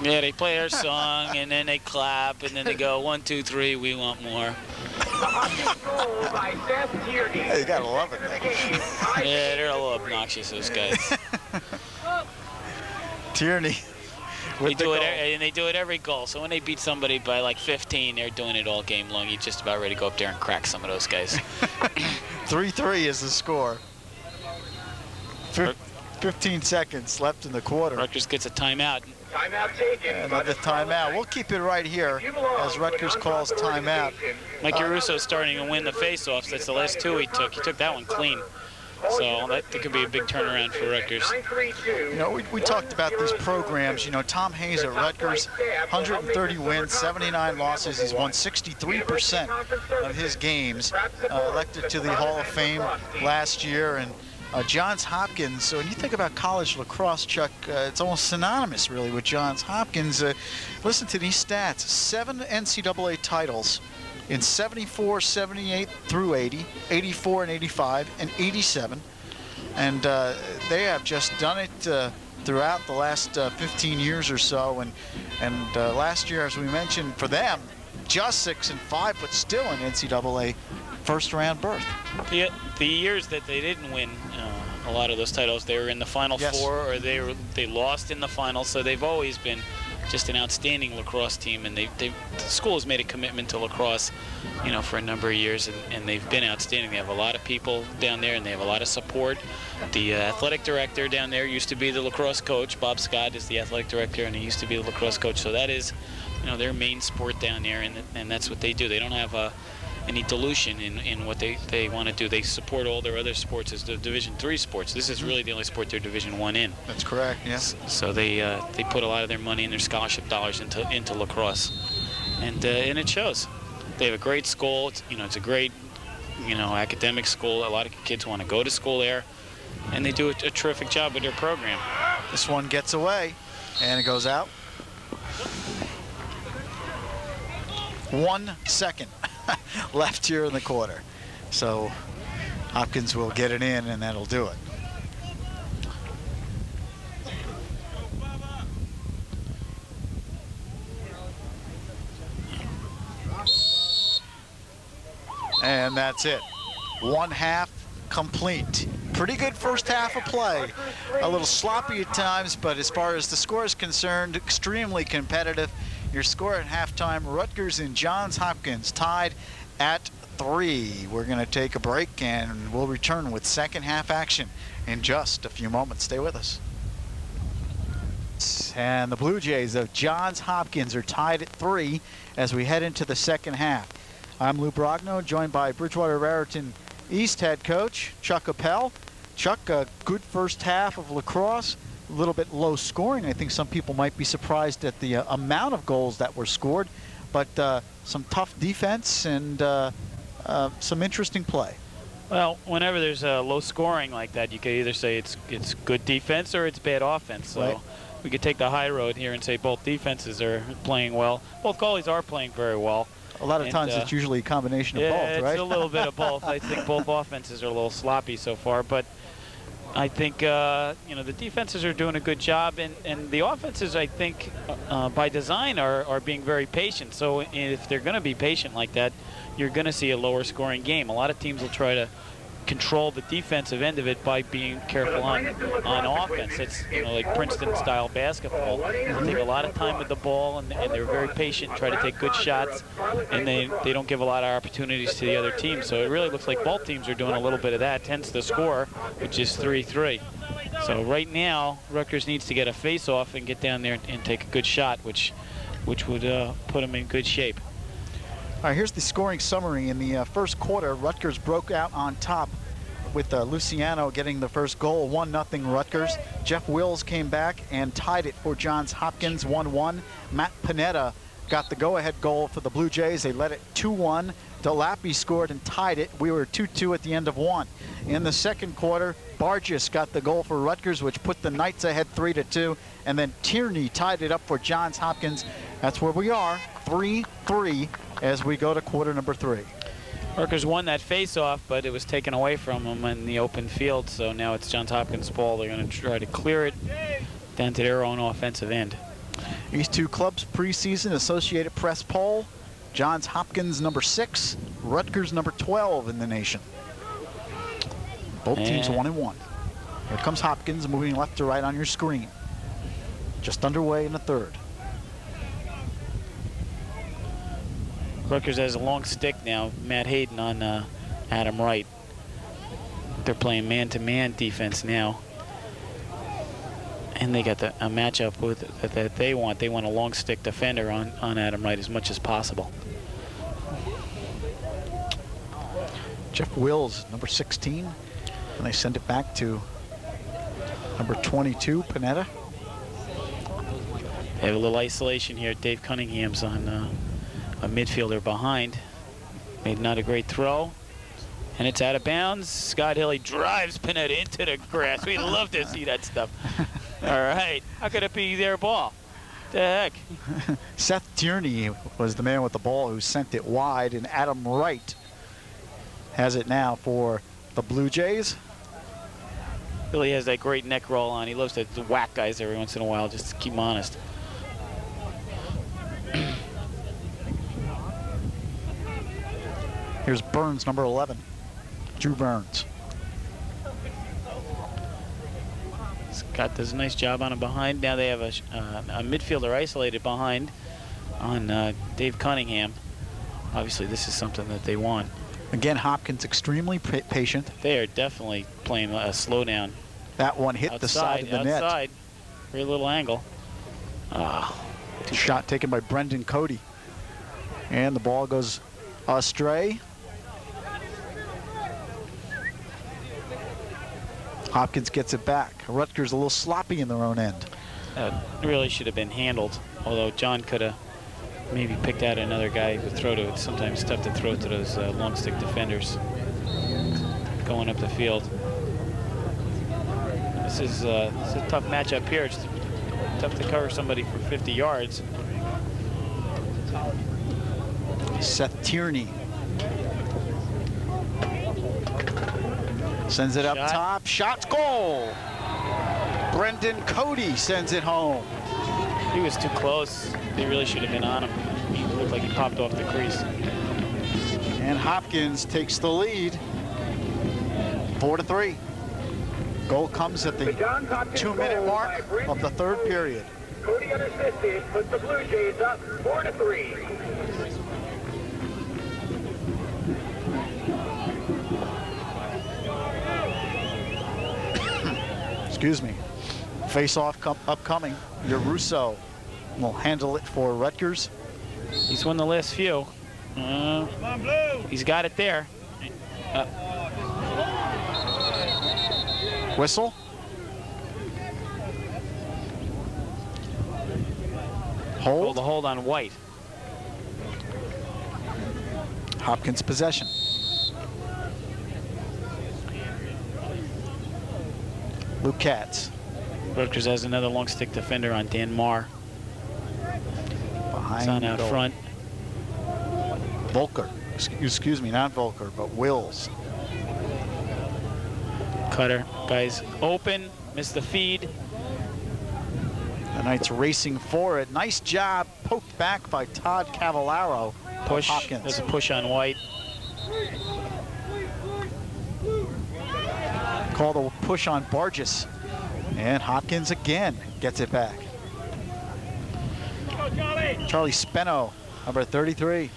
Yeah, they play their song, and then they clap, and then they go, 1, 2, 3, we want more. Hey, you gotta love it. Yeah, they're a little obnoxious, those guys. Tierney. They do it, and they do it every goal. So when they beat somebody by like 15, they're doing it all game long. You're just about ready to go up there and crack some of those guys. 3-3 is the score. 15 seconds left in the quarter. Rutgers gets a timeout. Timeout taken. Another timeout. We'll keep it right here as Rutgers calls timeout. Mike Urusso's starting to win the face-offs. That's the last 2 he took. He took that one clean. So that could be a big turnaround for Rutgers. You know, we talked about these programs. You know, Tom Hayes at Rutgers, 130 wins, 79 losses. He's won 63% of his games. Elected to the Hall of Fame last year. And Johns Hopkins, so when you think about college lacrosse, Chuck, it's almost synonymous, really, with Johns Hopkins. Listen to these stats. 7 NCAA titles in 74, 78 through 80, 84 and 85, and 87. And they have just done it throughout the last 15 years or so. And last year, as we mentioned, for them, just 6 and 5, but still an NCAA first-round berth. The years that they didn't win a lot of those titles, they were in the Final Four, or they lost in the final. So they've always been just an outstanding lacrosse team, and the school has made a commitment to lacrosse, you know, for a number of years, and they've been outstanding. They have a lot of people down there, and they have a lot of support. The athletic director down there used to be the lacrosse coach. Bob Scott is the athletic director, and he used to be the lacrosse coach. So that is, you know, their main sport down there, and that's what they do. They don't have any dilution in what they want to do. They support all their other sports as the Division III sports. This is really the only sport they're Division I in. That's correct, yes. So they put a lot of their money and their scholarship dollars into lacrosse, and it shows. They have a great school. It's a great, academic school. A lot of kids want to go to school there, and they do a terrific job with their program. This one gets away, and it goes out. 1 second left here in the quarter. So Hopkins will get it in, and that'll do it. And that's it. 1 half complete. Pretty good first half of play. A little sloppy at times, but as far as the score is concerned, extremely competitive. Your score at halftime, Rutgers and Johns Hopkins tied at 3. We're going to take a break, and we'll return with second half action in just a few moments. Stay with us. And the Blue Jays of Johns Hopkins are tied at 3 as we head into the second half. I'm Lou Brogno, joined by Bridgewater Raritan East head coach Chuck Appel. Chuck, a good first half of lacrosse. A little bit low scoring. I think some people might be surprised at the amount of goals that were scored, but some tough defense and some interesting play. Well, whenever there's a low scoring like that, you could either say it's good defense or it's bad offense. So right. We could take the high road here and say both defenses are playing well. Both goalies are playing very well. A lot of times it's usually a combination of both, right? Yeah, it's a little bit of both. I think both offenses are a little sloppy so far, but I think the defenses are doing a good job, and the offenses, I think, by design are being very patient. So if they're going to be patient like that, you're going to see a lower scoring game. A lot of teams will try to control the defensive end of it by being careful on offense. It's like Princeton-style basketball. They take a lot of time with the ball, and they're very patient, try to take good shots, and they don't give a lot of opportunities to the other team. So it really looks like both teams are doing a little bit of that, hence the score, which is 3-3. So right now, Rutgers needs to get a face-off and get down there and take a good shot, which would put them in good shape. All right, here's the scoring summary. In the first quarter, Rutgers broke out on top with Luciano getting the first goal, 1-0 Rutgers. Jeff Wills came back and tied it for Johns Hopkins, 1-1. Matt Panetta got the go-ahead goal for the Blue Jays. They led it 2-1. DeLappy scored and tied it. We were 2-2 at the end of one. In the second quarter, Bargis got the goal for Rutgers, which put the Knights ahead 3-2. And then Tierney tied it up for Johns Hopkins. That's where we are, 3-3 as we go to quarter number 3. Rutgers won that face-off, but it was taken away from them in the open field, so now it's Johns Hopkins' ball. They're going to try to clear it down to their own offensive end. These two clubs' preseason Associated Press poll. Johns Hopkins number 6, Rutgers number 12 in the nation. Both teams 1-1. Here comes Hopkins moving left to right on your screen. Just underway in the third. Rutgers has a long stick now. Matt Hayden on Adam Wright. They're playing man-to-man defense now. And they got a matchup with that they want. They want a long stick defender on Adam Wright as much as possible. Jeff Wills, number 16. And they send it back to number 22, Panetta. They have a little isolation here. Dave Cunningham's on a midfielder behind. Made not a great throw. And it's out of bounds. Scott Hilly drives Panetta into the grass. We love to see that stuff. All right. How could it be their ball? The heck? Seth Tierney was the man with the ball who sent it wide, and Adam Wright has it now for the Blue Jays. Billy has that great neck roll on. He loves to whack guys every once in a while just to keep them honest. Here's Burns, number 11. Drew Burns. Scott does a nice job on him behind. Now they have a midfielder isolated behind on Dave Cunningham. Obviously, this is something that they want. Again, Hopkins extremely patient. They are definitely playing a slowdown. That one hit the side of the net. Outside, very little angle. Shot taken by Brendan Cody. And the ball goes astray. Hopkins gets it back. Rutgers a little sloppy in their own end. Really should have been handled, although John could have maybe picked out another guy who could throw to it. Sometimes it's tough to throw to those long stick defenders going up the field. This is a tough matchup here. It's tough to cover somebody for 50 yards. Seth Tierney sends it up top. Shot's goal. Brendan Cody sends it home. He was too close. They really should have been on him. He looked like he popped off the crease. And Hopkins takes the lead, 4-3. Goal comes at the 2-minute mark of the third period. Cody unassisted puts the Blue Jays up 4-3. Excuse me. Face-off upcoming. Yarusso will handle it for Rutgers. He's won the last few. He's got it there. Whistle. Hold. The hold on White. Hopkins possession. Luke Katz. Rutgers has another long stick defender on Dan Marr. Behind He's on out front. Volker. Excuse me, not Volker, but Wills. Cutter. Guys open. Missed the feed. The Knights racing for it. Nice job. Poked back by Todd Cavallaro. Push. Hopkins. There's a push on White. Call the push on Bargis. And Hopkins again gets it back. Charlie Speno, number 33.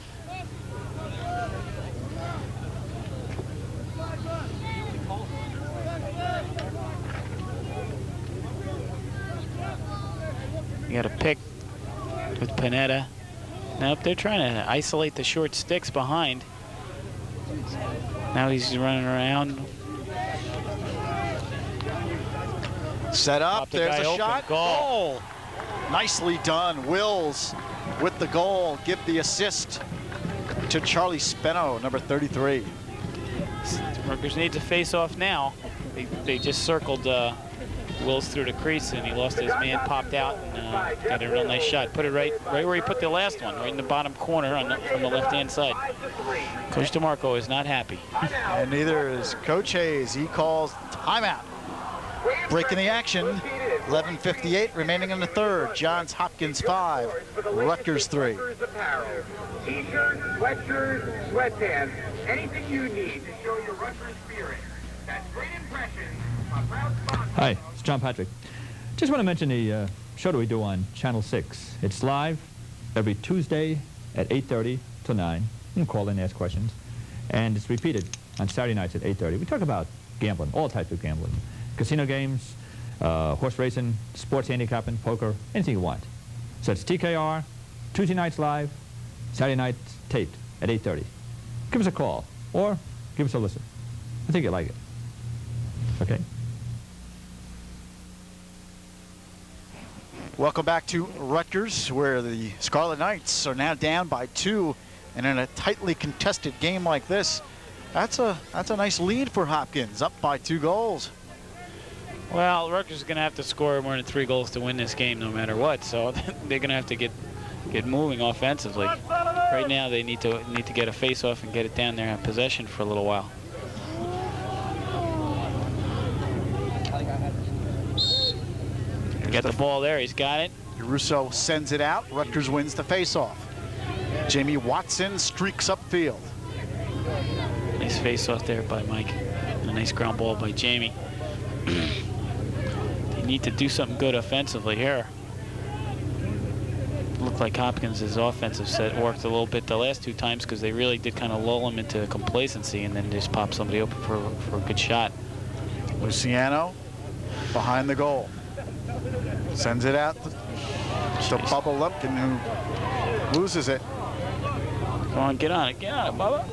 You got a pick with Panetta. Now they're trying to isolate the short sticks behind. Now he's running around. Set up, the there's guy a open. shot. Goal. Nicely done. Wills with the goal. Give the assist to Charlie Speno, number 33. Rutgers needs a face-off now. They just circled Wills through the crease, and he lost his man, popped out, and got a real nice shot. Put it right where he put the last one, right in the bottom corner on the left-hand side. Coach DeMarco is not happy. And neither is Coach Hayes. He calls timeout. Breaking the action. 11:58 remaining in the third. Johns Hopkins 5, Rutgers 3. T-shirts, sweatshirts, sweatpants, anything you need to show your Rutgers spirit. That's Great Impressions, a proud sponsor. Hi, it's John Patrick. Just want to mention the show that we do on Channel 6. It's live every Tuesday at 8:30 to 9. You can call in and ask questions. And it's repeated on Saturday nights at 8:30. We talk about gambling, all types of gambling. Casino games, horse racing, sports handicapping, poker, anything you want. So it's TKR, Tuesday nights live, Saturday nights taped at 8:30. Give us a call or give us a listen. I think you'll like it. Okay? Welcome back to Rutgers, where the Scarlet Knights are now down by 2, and in a tightly contested game like this, that's a nice lead for Hopkins, up by 2 goals. Well, Rutgers is going to have to score more than 3 goals to win this game, no matter what. So they're going to have to get moving offensively. Right now, they need to get a face-off and get it down there and have possession for a little while. Got the ball there. He's got it. Russo sends it out. Rutgers wins the face-off. Jamie Watson streaks upfield. Nice face-off there by Mike. A nice ground ball by Jamie. They need to do something good offensively here. Looked like Hopkins' offensive set worked a little bit the last 2 times because they really did kind of lull him into complacency and then just pop somebody open for a good shot. Luciano behind the goal. Sends it out to Bubba Lumpkin, who loses it. Come on, get on it, Bubba.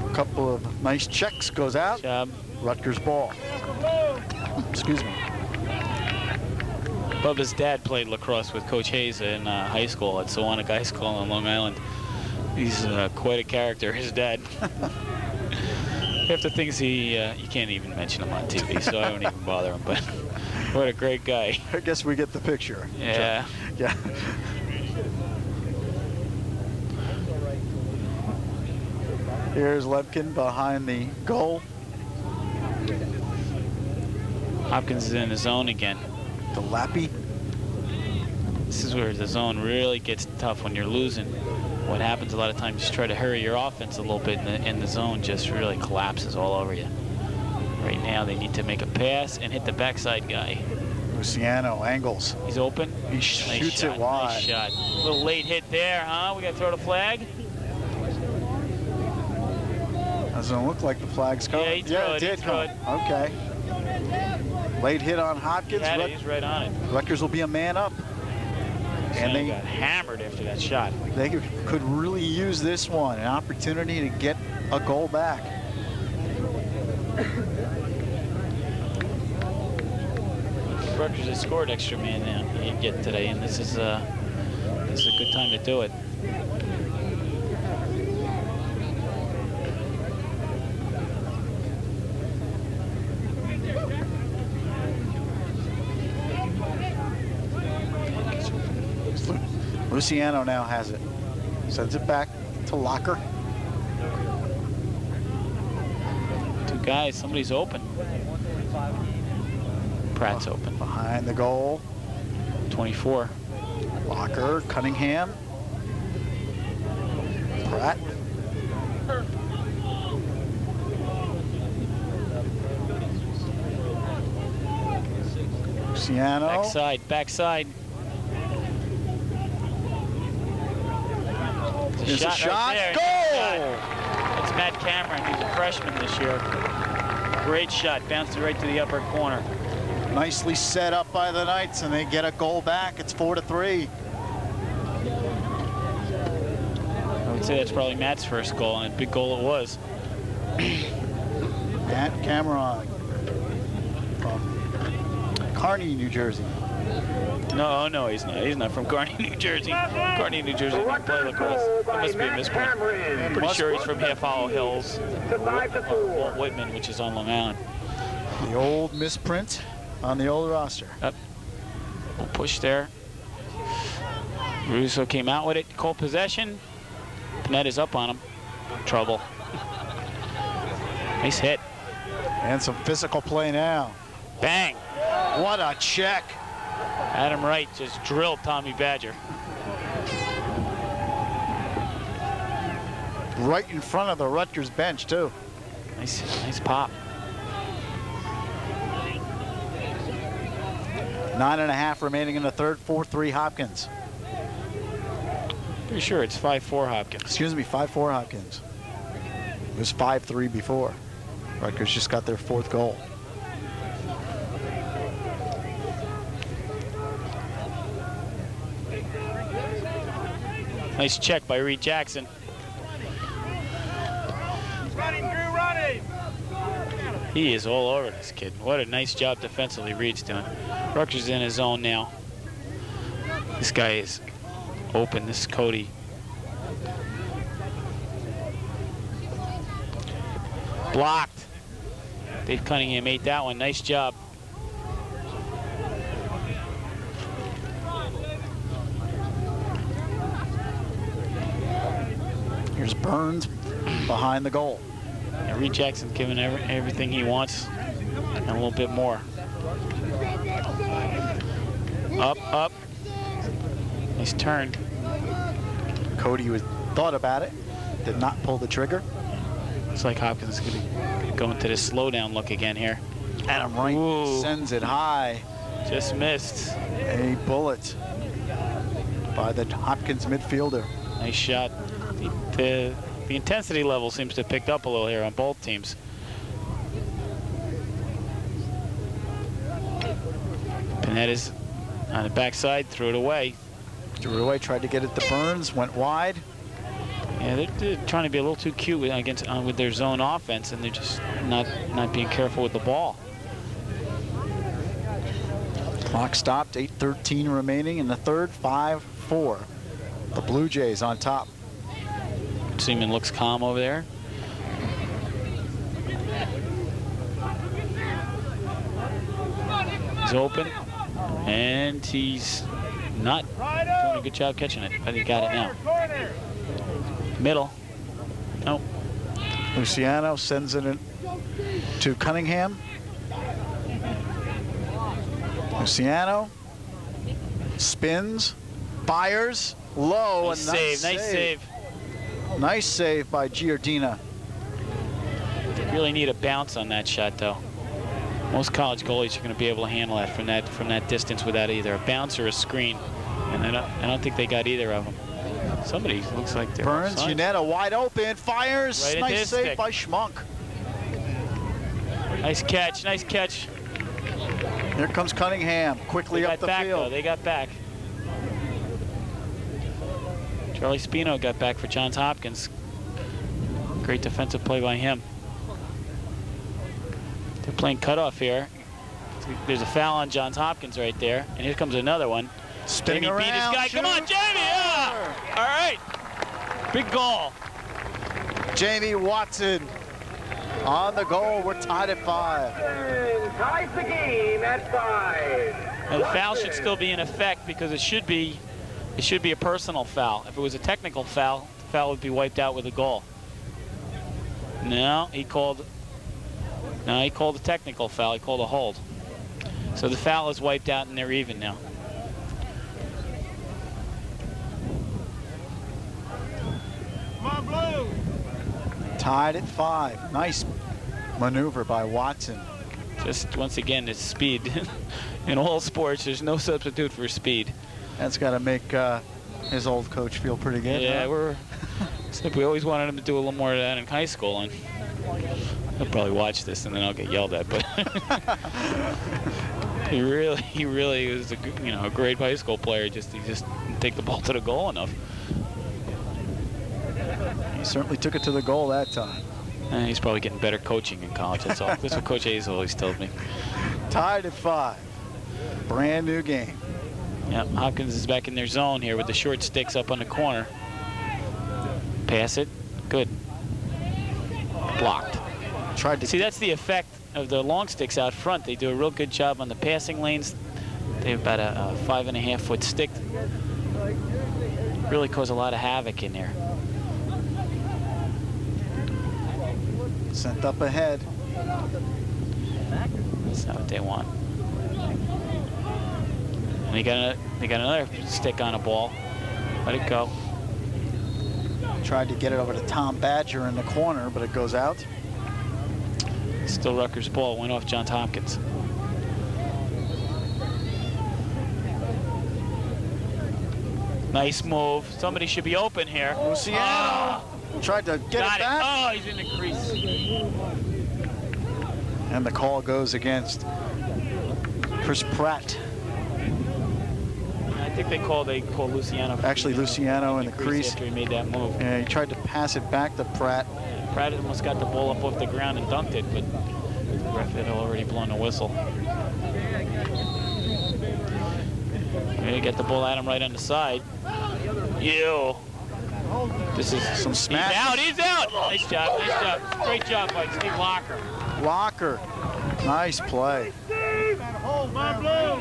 A couple of nice checks, goes out. Good job. Rutgers ball. Excuse me. Bubba's dad played lacrosse with Coach Hayes in high school at Sewanwick High School on Long Island. He's quite a character, his dad. Half the things you can't even mention him on TV, so I won't even bother him, but what a great guy. I guess we get the picture. Yeah. Yeah. Here's Lepkin behind the goal. Hopkins is in the zone again. The Lappy. This is where the zone really gets tough when you're losing. What happens a lot of times is try to hurry your offense a little bit, and the zone just really collapses all over you. Right now they need to make a pass and hit the backside guy. Luciano angles. He's open. He shoots it wide. Nice shot. A little late hit there, huh? We got to throw the flag. Doesn't look like the flag's coming. Yeah, he threw it. It did threw it. Okay. Late hit on Hopkins. He's right on it. Rutgers will be a man up. And they got hammered after that shot. They could really use this one, an opportunity to get a goal back. Rutgers has scored extra man now yet today, and this is a good time to do it. Luciano now has it. Sends it back to Locker. 2 guys, somebody's open. Pratt's open. Behind the goal. 24. Locker, Cunningham. Pratt. Luciano. Backside. There's a shot. Right there. Goal! It's Matt Cameron. He's a freshman this year. Great shot. Bounced it right to the upper corner. Nicely set up by the Knights, and they get a goal back. It's 4-3. I would say that's probably Matt's first goal, and a big goal it was. Cameron from Kearney, New Jersey. No, he's not. He's not from Kearney, New Jersey. Kearney, New Jersey don't play lacrosse. That must be a misprint. I'm pretty sure he's from Half Hollow Hills, Walt Whitman, which is on Long Island. The old misprint on the old roster. Up. Push there. Russo came out with it. Called possession. Net is up on him. Trouble. Nice hit. And some physical play now. Bang. What a check. Adam Wright just drilled Tommy Badger. Right in front of the Rutgers bench, too. Nice pop. 9.5 remaining in the third. 4-3 Hopkins. Pretty sure it's 5-4 Hopkins. Excuse me, 5-4 Hopkins. It was 5-3 before. Rutgers just got their 4th goal. Nice check by Reed Jackson. He is all over this kid. What a nice job defensively Reed's doing. Rutgers in his zone now. This guy is open. This is Cody. Blocked. Dave Cunningham ate that one. Nice job. Here's Burns behind the goal. And Reed Jackson giving everything he wants and a little bit more. Up. Nice turn. Cody thought about it, did not pull the trigger. Looks like Hopkins is going to go into this slowdown look again here. Adam Wright sends it high. Just missed. A bullet by the Hopkins midfielder. Nice shot. The intensity level seems to have picked up a little here on both teams. Panetta's on the backside, threw it away. Threw it away, tried to get it to Burns, went wide. Yeah, they're trying to be a little too cute with their zone offense, and they're just not being careful with the ball. Clock stopped, 8:13 remaining in the third, 5-4. The Blue Jays on top. Seaman looks calm over there. He's open, and he's not doing a good job catching it, but he got it now. Middle. Nope. Luciano sends it in to Cunningham. Luciano spins, fires, low. Nice save, nice save. Nice save by Giardina. Really need a bounce on that shot, though. Most college goalies are going to be able to handle that from that distance without either a bounce or a screen, and I don't think they got either of them. Somebody looks like they're Burns, offside. Unetta wide open, fires. Right, nice save stick by Schmunk. Nice catch, nice catch. Here comes Cunningham, quickly up the field. Though. They got back. Charlie Spino got back for Johns Hopkins. Great defensive play by him. They're playing cutoff here. There's a foul on Johns Hopkins right there, and here comes another one. Spinning Jamie around, beat his guy. Come on, Jamie! Yeah! All right. Big goal. Jamie Watson on the goal. We're tied at 5. Ties the game at 5. Now, the foul should still be in effect because it should be a personal foul. If it was a technical foul, the foul would be wiped out with a goal. No, he called a technical foul. He called a hold. So the foul is wiped out and they're even now. Tied at 5. Nice maneuver by Watson. Just once again, it's speed. In all sports, there's no substitute for speed. That's got to make his old coach feel pretty good. Yeah, huh? we always wanted him to do a little more of that in high school, and he'll probably watch this and then I'll get yelled at. But he really was a great high school player. He just didn't take the ball to the goal enough. He certainly took it to the goal that time. He's probably getting better coaching in college, that's all. That's what Coach Hayes always told me. Tied at 5. Brand new game. Yep, Hopkins is back in their zone here with the short sticks up on the corner. Pass it. Good. Blocked. Tried to see. That's the effect of the long sticks out front. They do a real good job on the passing lanes. They have about a 5.5-foot stick. Really cause a lot of havoc in there. Sent up ahead. That's not what they want. And they got another stick on a ball. Let it go. Tried to get it over to Tom Badger in the corner, but it goes out. Still Rutgers ball. Went off Johns Hopkins. Nice move. Somebody should be open here. Luciano tried to get it back. Oh, he's in the crease. And the call goes against Chris Pratt. I think they called Luciano. Actually, Luciano in the crease after he made that move. Yeah, he tried to pass it back to Pratt. Pratt almost got the ball up off the ground and dunked it, but the ref had already blown a whistle. They get the ball at him right on the side. Ew. This is some smash. He's out. Nice job, nice job. Great job by Steve Locker. Locker. Nice play. Hold my blue.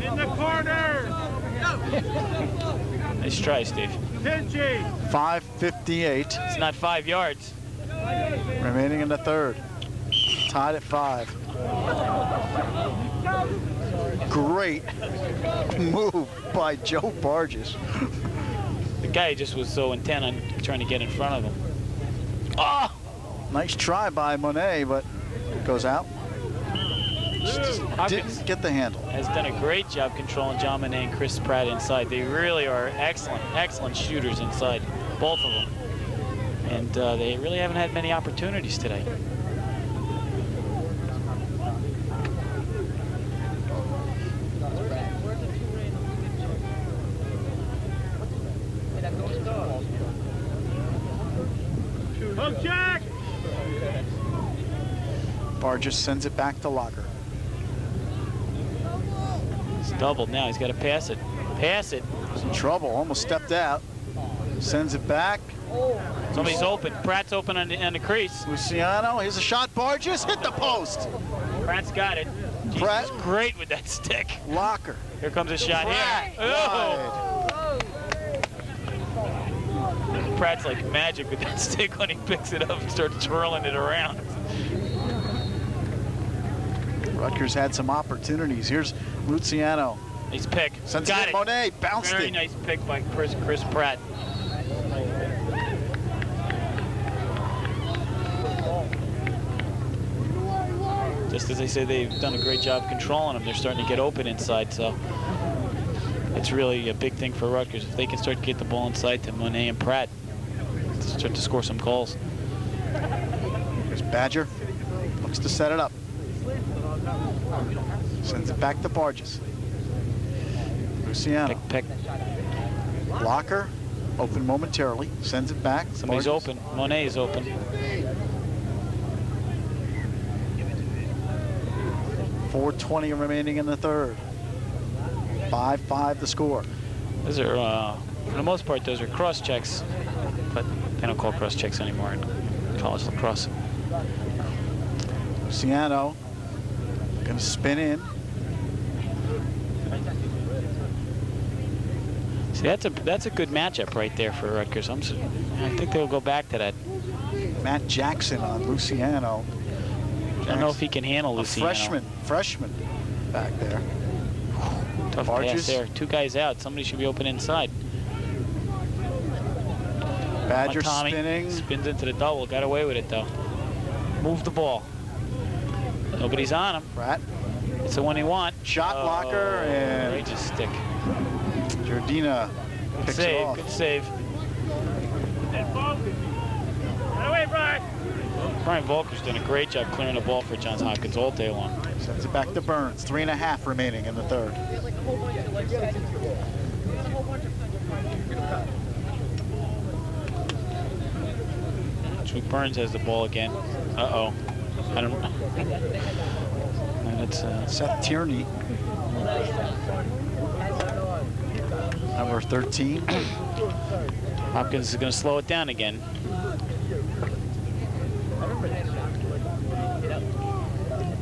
In the corner. Nice try, Steve. 5:58. It's not 5 yards. Remaining in the third. Tied at 5. Great move by Joe Barges. The guy just was so intent on trying to get in front of him. Oh! Nice try by Monet, but it goes out. Hopkins Didn't get the handle. has done a great job controlling John Monet and Chris Pratt inside. They really are excellent shooters inside, both of them. And they really haven't had many opportunities today. Jack. Barges sends it back to Locker. It's doubled now. He's got to pass it. Pass it. He's in trouble. Almost stepped out. Sends it back. Somebody's open. Pratt's open on the crease. Luciano. Here's a shot. Barges hit the post. Pratt's got it. Pratt. He's great with that stick. Locker. Here comes a shot Pratt. here. Oh. Pratt's like magic with that stick when he picks it up and starts twirling it around. Rutgers had some opportunities. Here's Luciano. Nice pick. Sends Got it it. to Monet. Bounced Very it. nice pick by Chris Pratt. Just as they say, they've done a great job controlling them. They're starting to get open inside, so it's really a big thing for Rutgers. If they can start to get the ball inside to Monet and Pratt, start to score some goals. Here's Badger. Looks to set it up. Sends it back to Barges. Luciano. Pick. Locker. Open momentarily. Sends it back. Somebody's Barges. open. Monet is open. .420 remaining in the third. 5-5 the score. Those are, for the most part, those are cross checks, but they don't call cross checks anymore in college lacrosse. Luciano gonna spin in. See, that's a good matchup right there for Rutgers. I think they'll go back to that. Matt Jackson on Luciano. I don't know if he can handle Luciano. Freshman back there. Tough Barges. pass there. 2 guys out. Somebody should be open inside. Badger Tommy spinning. spins into the double. Got away with it though. Move the ball. Nobody's on him. Pratt. It's the one he want. Shot blocker and Outrageous stick. Jordina Good picks it save. off. Good save. Away, Brian. Brian Volker's done a great job clearing the ball for Johns Hopkins all day long. Sends it back to Burns. 3.5 remaining in the third. Sweet Burns has the ball again. Uh-oh. I don't know. And it's Seth Tierney, number 13. Hopkins is going to slow it down again.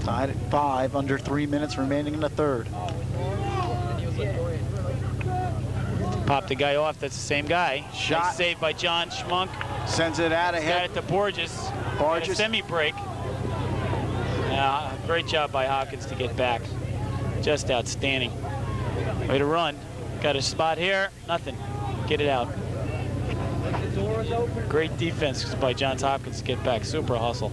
Tied at 5, under 3 minutes remaining in the third. Popped the guy off. That's the same guy. Shot. Nice save by John Schmunk. Sends it out Got ahead. it to Borges. Borges. Semi-break. Great job by Hopkins to get back. Just outstanding. Way to run. Got a spot here. Nothing. Get it out. Great defense by Johns Hopkins to get back. Super hustle.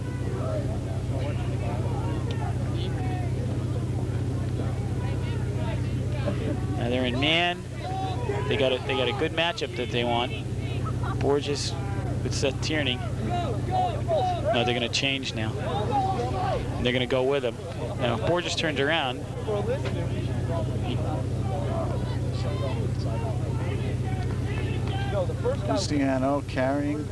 Now they're in man. They got a good matchup that they want. Borges with Seth Tierney. No, they're going to change now. And they're going to go with him. Now, if Borges turns around, Luciano carrying.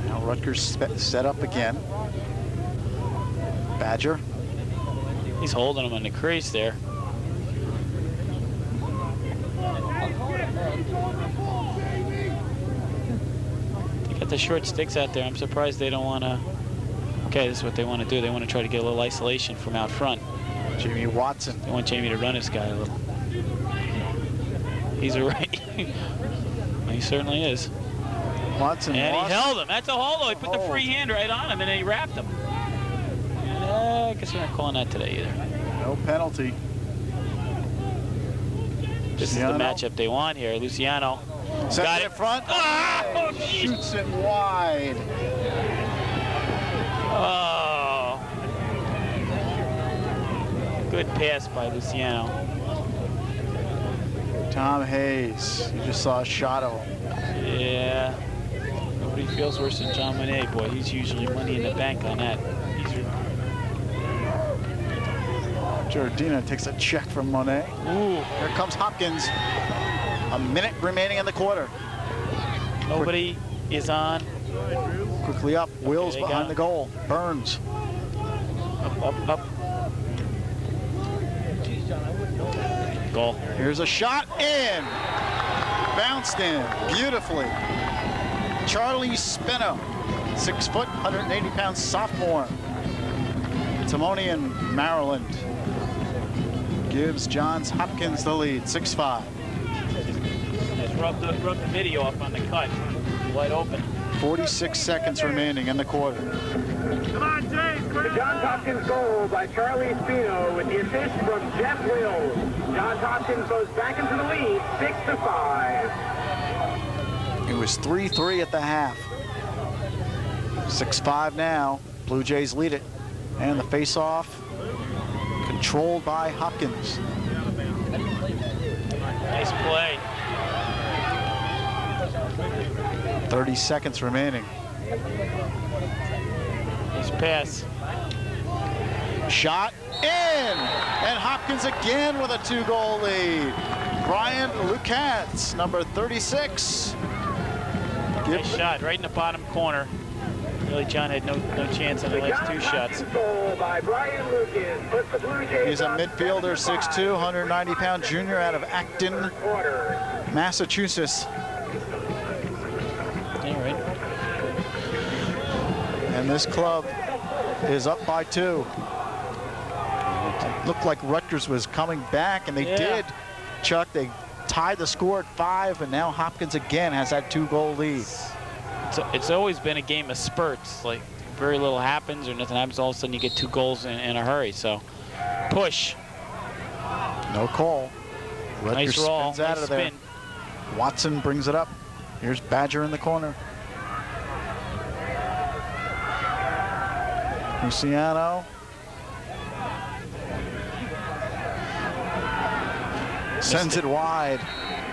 Now Rutgers set up again. Badger. he's holding him on the crease there. They got the short sticks out there. I'm surprised they don't want to. Okay, this is what they want to do. They want to try to get a little isolation from out front. Jamie Watson. They want Jamie to run this guy a little. He's right. He certainly is. Watson. And lost. he held him. That's a hold. He put the free hand right on him, and then he wrapped him. And, I guess we're not calling that today either. No penalty. This is the matchup they want here. Luciano got it in front. Oh, shoots it wide. Oh. Good pass by Luciano. Tom Hayes. You just saw a shot of him. Yeah. Nobody feels worse than John Monet. Boy, he's usually money in the bank on that. Giordina takes a check from Monet. Ooh. Here comes Hopkins. A minute remaining in the quarter. Nobody is on. Quickly up. Wills they behind got the goal. Burns. Up. Goal. Here's a shot in. Bounced in beautifully. Charlie Spino, 6 foot, 180-pound sophomore. Timonian, Maryland. Gives Johns Hopkins the lead, 6-5. Just rub the video up on the cut. Wide open. 46 seconds remaining in the quarter. Come on, James. The Johns Hopkins goal by Charlie Spino with the assist from Jeff Wills. Johns Hopkins goes back into the lead, 6-5. It was 3-3 at the half. 6-5 now. Blue Jays lead it. And the face-off controlled by Hopkins. Nice play. 30 seconds remaining. Nice pass. Shot in! And Hopkins again with a 2-goal lead. Brian Lucas, number 36. Nice shot right in the bottom corner. Really, John had no chance on the last two shots. Goal by Brian Lucas puts the Blue Jays. He's a midfielder, 6'2", 190-pound junior out of Acton, Massachusetts. All right. And this club is up by 2. It looked like Rutgers was coming back, and they did. Chuck, they tied the score at 5, and now Hopkins again has that 2-goal lead. It's always been a game of spurts. Like very little happens or nothing happens. All of a sudden you get 2 goals in a hurry. So push. No call. Rutgers Nice roll. spins out Nice of there. spin. Watson brings it up. Here's Badger in the corner. Luciano. Sends it wide.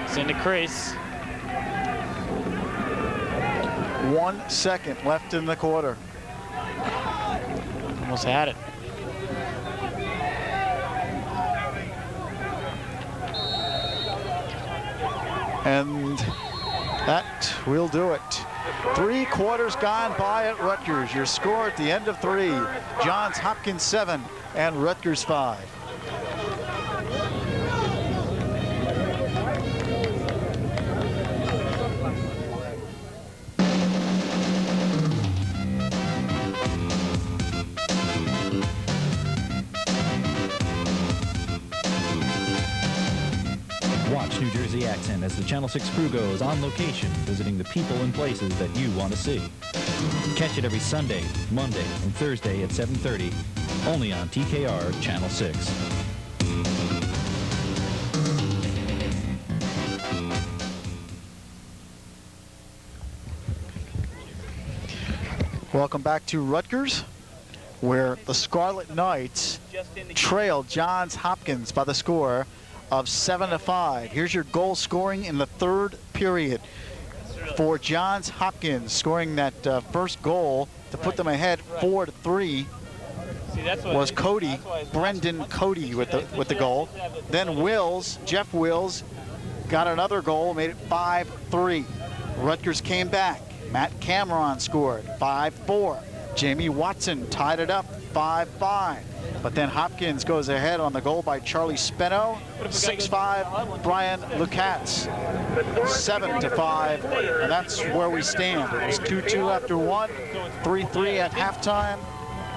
It's in the crease. 1 second left in the quarter. Almost had it. And that will do it. 3 quarters gone by at Rutgers. Your score at the end of 3, Johns Hopkins 7 and Rutgers 5. Watch New Jersey Accent as the Channel 6 crew goes on location, visiting the people and places that you want to see. Catch it every Sunday, Monday, and Thursday at 7:30, only on TKR Channel 6. Welcome back to Rutgers, where the Scarlet Knights trailed Johns Hopkins by the score of 7-5. Here's your goal scoring in the 3rd period for Johns Hopkins, scoring that first goal to put them ahead 4-3 was Cody, Brendan Cody with the goal. Then Jeff Wills got another goal, made it 5-3. Rutgers came back. Matt Cameron scored 5-4. Jamie Watson tied it up 5-5. But then Hopkins goes ahead on the goal by Charlie Speno. 6-5, Brian Lucas. 7-5, and that's where we stand. It was 2-2 after 1, 3-3 at halftime,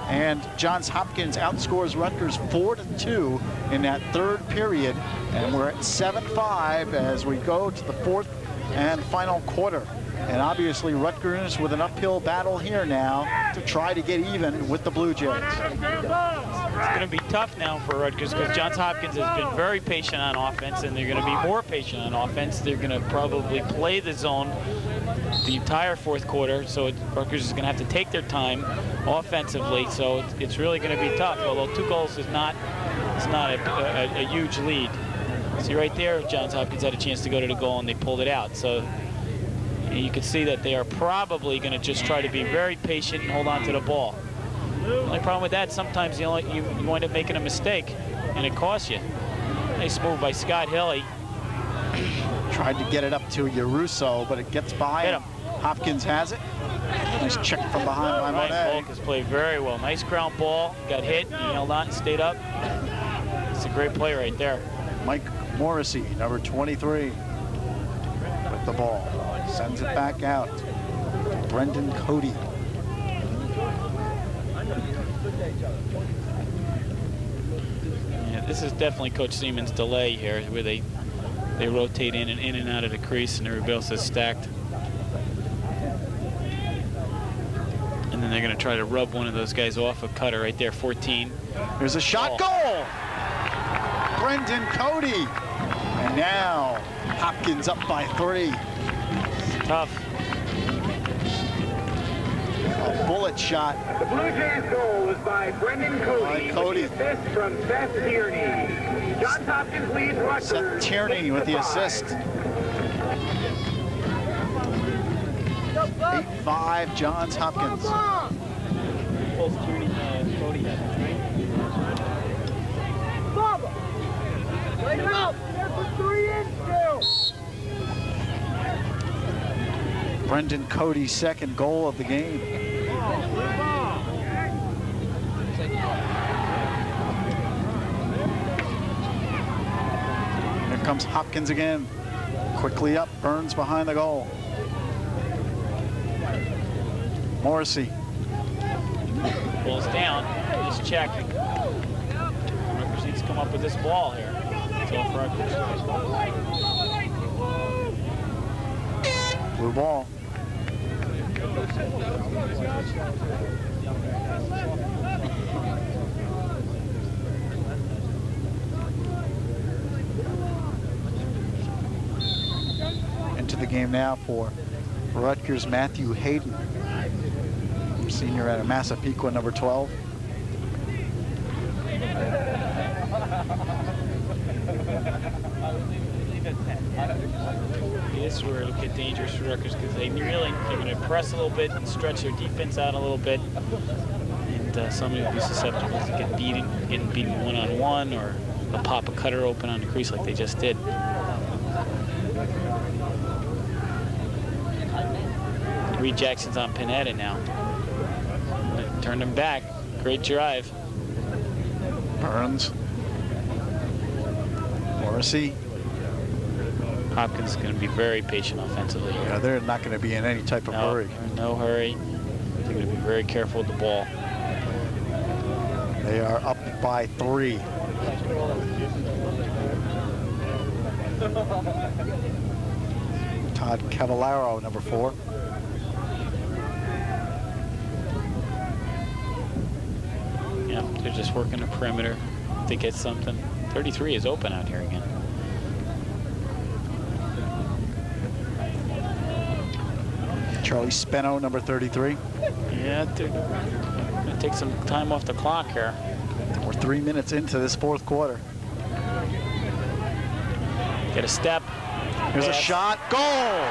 and Johns Hopkins outscores Rutgers 4-2 in that 3rd period, and we're at 7-5 as we go to the 4th and final quarter. And obviously Rutgers with an uphill battle here now to try to get even with the Blue Jays. It's going to be tough now for Rutgers because Johns Hopkins has been very patient on offense, and they're going to be more patient on offense. They're going to probably play the zone the entire 4th quarter, so Rutgers is going to have to take their time offensively, so it's really going to be tough, although 2 goals is not a huge lead. See right there, Johns Hopkins had a chance to go to the goal and they pulled it out. So you can see that they are probably going to just try to be very patient and hold on to the ball. The only problem with that, sometimes you wind up making a mistake and it costs you. Nice move by Scott Hill. He tried to get it up to Yaruso, but it gets by him. Hopkins has it. Nice check from behind by Monet. Volk has played very well. Nice ground ball. Got hit, he held on and stayed up. It's a great play right there. Mike Morrissey, number 23, with the ball. Sends it back out. Brendan Cody. Yeah, this is definitely Coach Seaman's delay here, where they rotate in and out of the crease, and everybody else is stacked. And then they're going to try to rub one of those guys off a cutter right there, 14. There's a shot goal. Brendan Cody. And now Hopkins up by 3. Tough. A bullet shot. The Blue Jays goal was by Brendan Cody. With the assist from Seth Tierney. Johns Hopkins leads Rutgers. Seth Tierney with the assist. 8-5 Johns Hopkins. Brendan Cody's 2nd goal of the game. Here comes Hopkins again. Quickly up, Burns behind the goal. Morrissey. Ball's down, just checking. Rutgers needs to come up with this ball here. That's all for Rutgers. Blue ball. Into the game now for Rutgers' Matthew Hayden, senior out of Massapequa, number 12. This is where it'll get dangerous for Rutgers because they're going to press a little bit and stretch their defense out a little bit, and somebody will be susceptible to getting beaten one-on-one, or they'll pop a cutter open on the crease like they just did. Reed Jackson's on Pineda now. Turned him back. Great drive. Burns. Morrissey. Hopkins is going to be very patient offensively here. Yeah, they're not going to be in any type of hurry. No hurry. They're going to be very careful with the ball. They are up by 3. Todd Cavallaro, number 4. Yeah, they're just working the perimeter to get something. 33 is open out here again. Charlie Speno, number 33. Yeah, they're going to take some time off the clock here. We're 3 minutes into this 4th quarter. Get a step. Here's a pass. shot. Goal!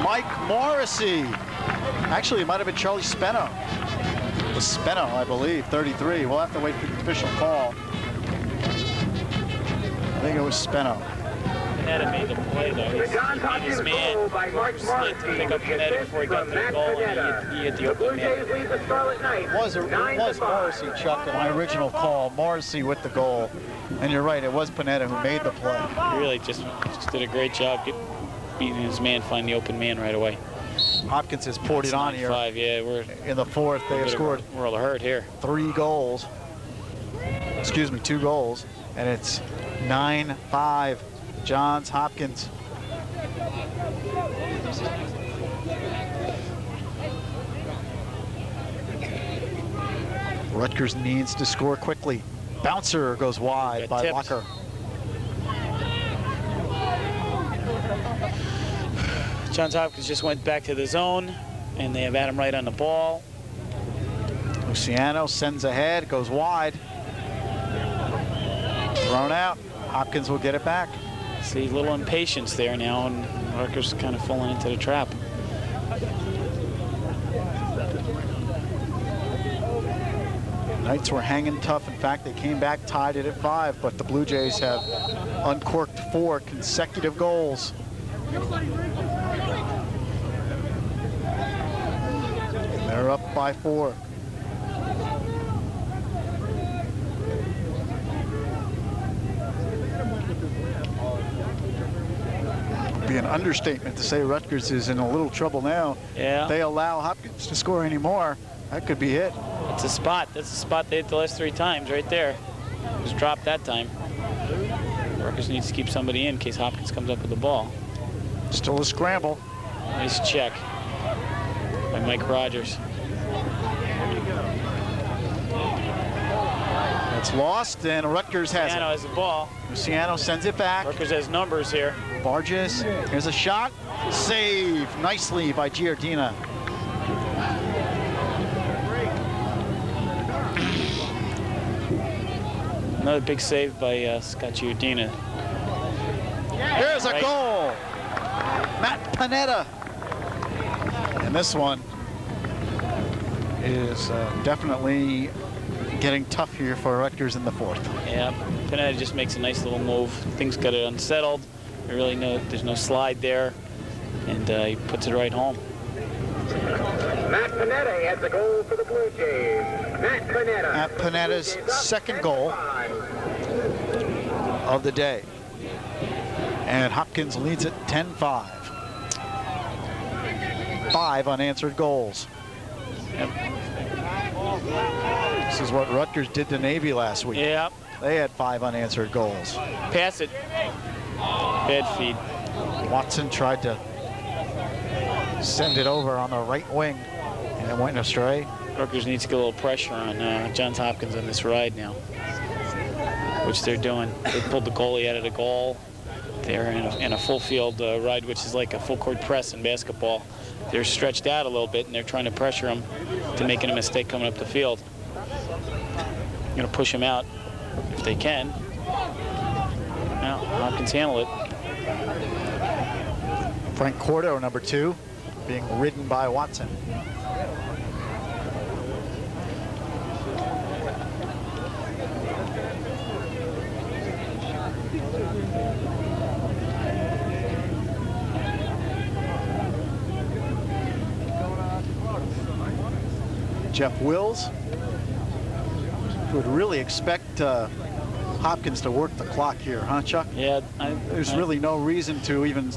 Mike Morrissey. Actually, it might have been Charlie Speno. It was Speno, I believe, 33. We'll have to wait for the official call. I think it was Speno. Pineda made the play, though. His man slid to pick up Pineda before he got to the goal, and he hit the open man. It was Morrissey, Chuck, in my original call. Morrissey with the goal. And you're right, it was Pineda who made the play. He really just did a great job beating his man, finding the open man right away. Hopkins has poured it on here. 5, yeah, we're in the 4th. They have scored we're all hurt here. 3 goals. Excuse me, 2 goals. And it's 9-5. Johns Hopkins. Rutgers needs to score quickly. Bouncer goes wide by Locker. Johns Hopkins just went back to the zone, and they have Adam Wright on the ball. Luciano sends ahead, goes wide. Thrown out. Hopkins will get it back. See, a little impatience there now, and Rutgers kind of falling into the trap. Knights were hanging tough. In fact, they came back, tied it at 5, but the Blue Jays have uncorked 4 consecutive goals. And they're up by 4. Be an understatement to say Rutgers is in a little trouble now. Yeah. If they allow Hopkins to score anymore, that could be it. It's a spot. That's the spot they hit the last 3 times right there. It was dropped that time. Rutgers needs to keep somebody in case Hopkins comes up with the ball. Still a scramble. Nice check by Mike Rogers. It's lost, and Rutgers has Luciano has the ball. Luciano sends it back. Rutgers has numbers here. Barges, here's a shot. Save nicely by Giardina. Another big save by Scott Giardina. Here's a goal. Matt Pineda. And this one is definitely getting tough here for Rutgers in the 4th. Yeah, Pineda just makes a nice little move. Things got it unsettled. There's no slide there, and he puts it right home. Matt Pineda has the goal for the Blue Jays. Matt Pineda. Matt Pineda's 2nd goal of the day. And Hopkins leads it 10-5. 5 unanswered goals. Yep. This is what Rutgers did to Navy last week. Yeah. They had 5 unanswered goals. Pass it. Bad feed. Watson tried to send it over on the right wing, and it went astray. Rutgers needs to get a little pressure on Johns Hopkins on this ride now, which they're doing. They pulled the goalie out of the goal. They're in a full field ride, which is like a full court press in basketball. They're stretched out a little bit, and they're trying to pressure him to making a mistake coming up the field. Going to push him out if they can. Now, Hopkins handle it. Frank Cordo, number 2, being ridden by Watson. Jeff Wills. Would really expect Hopkins to work the clock here, huh, Chuck? Yeah. There's really no reason to even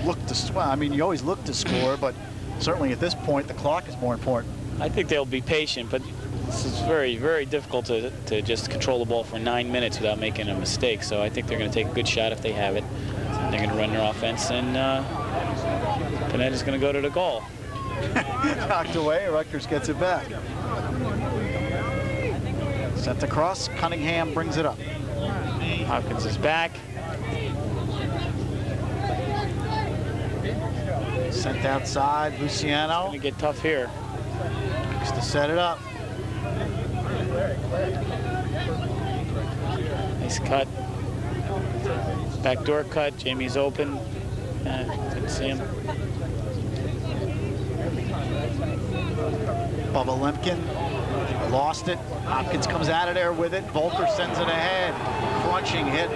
look to, well, I mean, you always look to score, but certainly at this point, the clock is more important. I think they'll be patient, but this is very, very difficult to just control the ball for 9 minutes without making a mistake. So I think they're going to take a good shot if they have it. They're going to run their offense, and Panetta's going to go to the goal. Knocked away, Rutgers gets it back. Sent across, Cunningham brings it up. Hopkins is back. Sent outside, Luciano. It's going to get tough here. Looks to set it up. Nice cut. Backdoor cut. Jamie's open. Didn't see him. Bubba Lemkin lost it. Hopkins comes out of there with it. Volker sends it ahead. Crunching hit.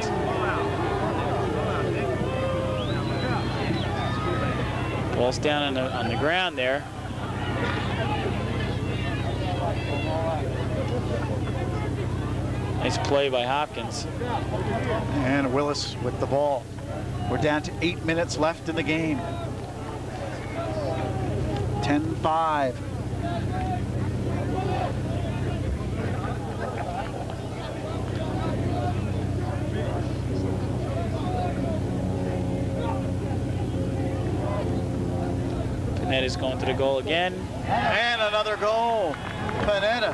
Ball's down on the ground there. Nice play by Hopkins. And Willis with the ball. We're down to 8 minutes left in the game. 10-5. Panetta's going to the goal again. And another goal. Panetta.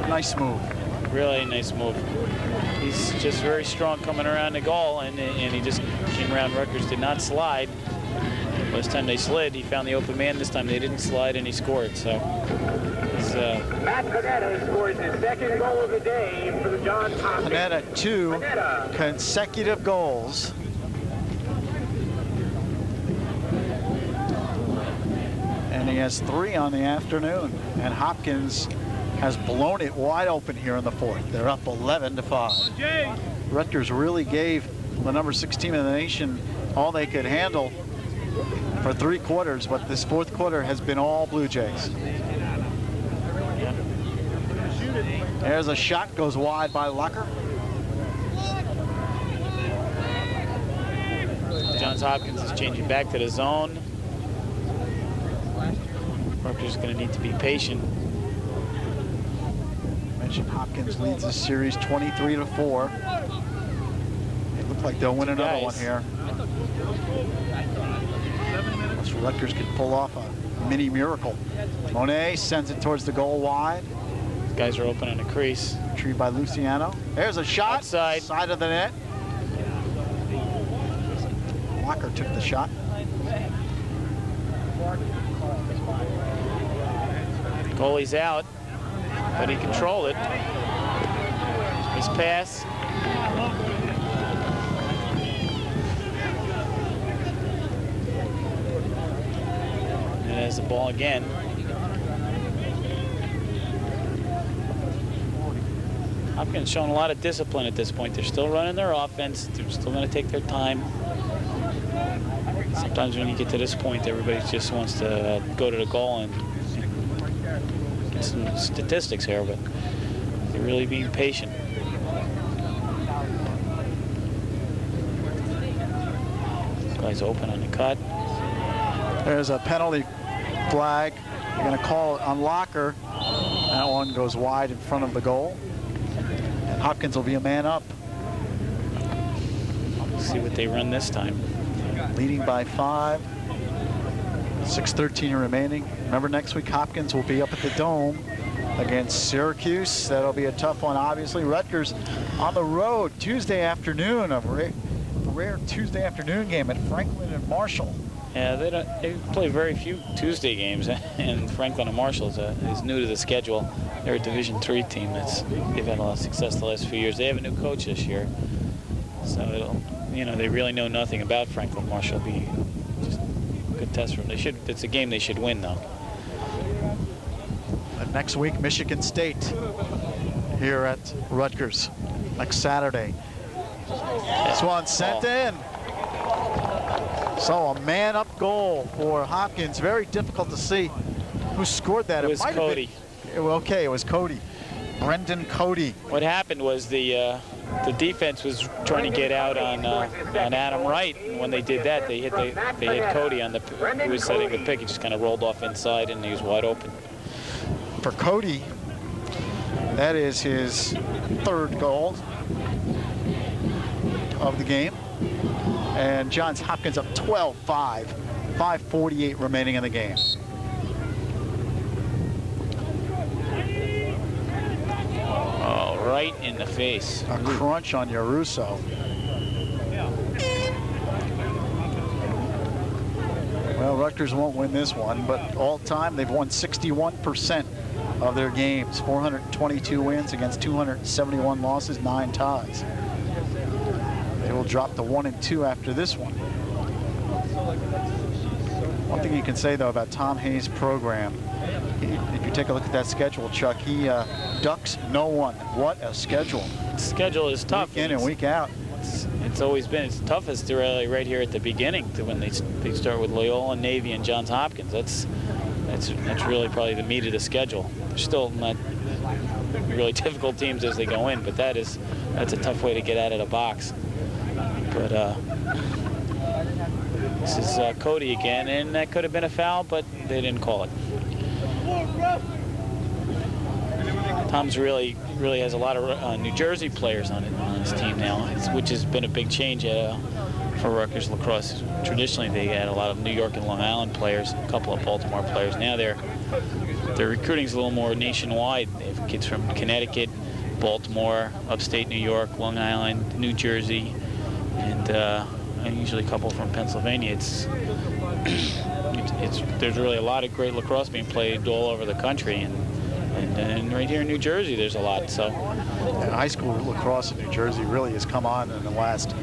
Nice move. Really nice move. He's just very strong coming around the goal, and he just came around. Rutgers did not slide. Last time they slid, he found the open man. This time they didn't slide, and he scored. So it's, Matt Panetta scores his second goal of the day for the Johns Hopkins. Panetta, 2 consecutive goals. And he has 3 on the afternoon. And Hopkins has blown it wide open here in the 4th. They're up 11-5. Rutgers really gave the number 6 team in the nation all they could handle for 3 quarters, but this 4th quarter has been all Blue Jays. There's a shot, goes wide by Locker. Johns Hopkins is changing back to the zone. Rutgers is going to need to be patient. Mentioned Hopkins leads the series 23-4. It looks like they'll win another one here. So Rutgers could pull off a mini miracle. Monet sends it towards the goal wide. These guys are open on the crease. Retrieved by Luciano. There's a shot. Outside. Side of the net. Walker took the shot. Goalie's out, but he controlled it. His pass. And there's the ball again. Hopkins showing a lot of discipline at this point. They're still running their offense. They're still going to take their time. Sometimes when you get to this point, everybody just wants to go to the goal and get some statistics here, but they're really being patient. This guy's open on the cut. There's a penalty flag. They're going to call it on Locker. That one goes wide in front of the goal. And Hopkins will be a man up. Let's see what they run this time. Leading by 5. 6:13 remaining. Remember, next week Hopkins will be up at the Dome against Syracuse. That'll be a tough one, obviously. Rutgers on the road Tuesday afternoon. A rare Tuesday afternoon game at Franklin and Marshall. Yeah, they play very few Tuesday games, and Franklin and Marshall is new to the schedule. They're a Division III team. They've had a lot of success the last few years. They have a new coach this year, so they really know nothing about Franklin. Marshall will be just a good test for them. It's a game they should win, though. But next week, Michigan State here at Rutgers next Saturday. This one sent in. So a man-up goal for Hopkins. Very difficult to see. Who scored that? It was might Cody. Have been, okay, it was Cody. Brendan Cody. What happened was the defense was trying to get out on Adam Wright, and when they did that, they hit Cody on the who was setting the pick. He just kind of rolled off inside, and he was wide open. For Cody, that is his 3rd goal of the game, and Johns Hopkins up 12-5. 5:48 remaining in the game. Oh, right in the face. A crunch on Yaruso. Well, Rutgers won't win this one, but all time they've won 61% of their games. 422 wins against 271 losses, 9 ties. They will drop to 1-2 after this one. One thing you can say, though, about Tom Hayes' program, if you take a look at that schedule, Chuck, he ducks no one. What a schedule. The schedule is tough. Week in and week out. It's always been its toughest really right here at the beginning when they start with Loyola, Navy, and Johns Hopkins. That's really probably the meat of the schedule. They're still not really difficult teams as they go in, but that's a tough way to get out of the box. But this is Cody again, and that could have been a foul, but they didn't call it. Tom's really has a lot of New Jersey players on his team now, which has been a big change for Rutgers lacrosse. Traditionally, they had a lot of New York and Long Island players, a couple of Baltimore players. Now their recruiting's a little more nationwide. They have kids from Connecticut, Baltimore, upstate New York, Long Island, New Jersey, and usually a couple from Pennsylvania. There's really a lot of great lacrosse being played all over the country, and right here in New Jersey there's a lot. So high school lacrosse in New Jersey really has come on in the last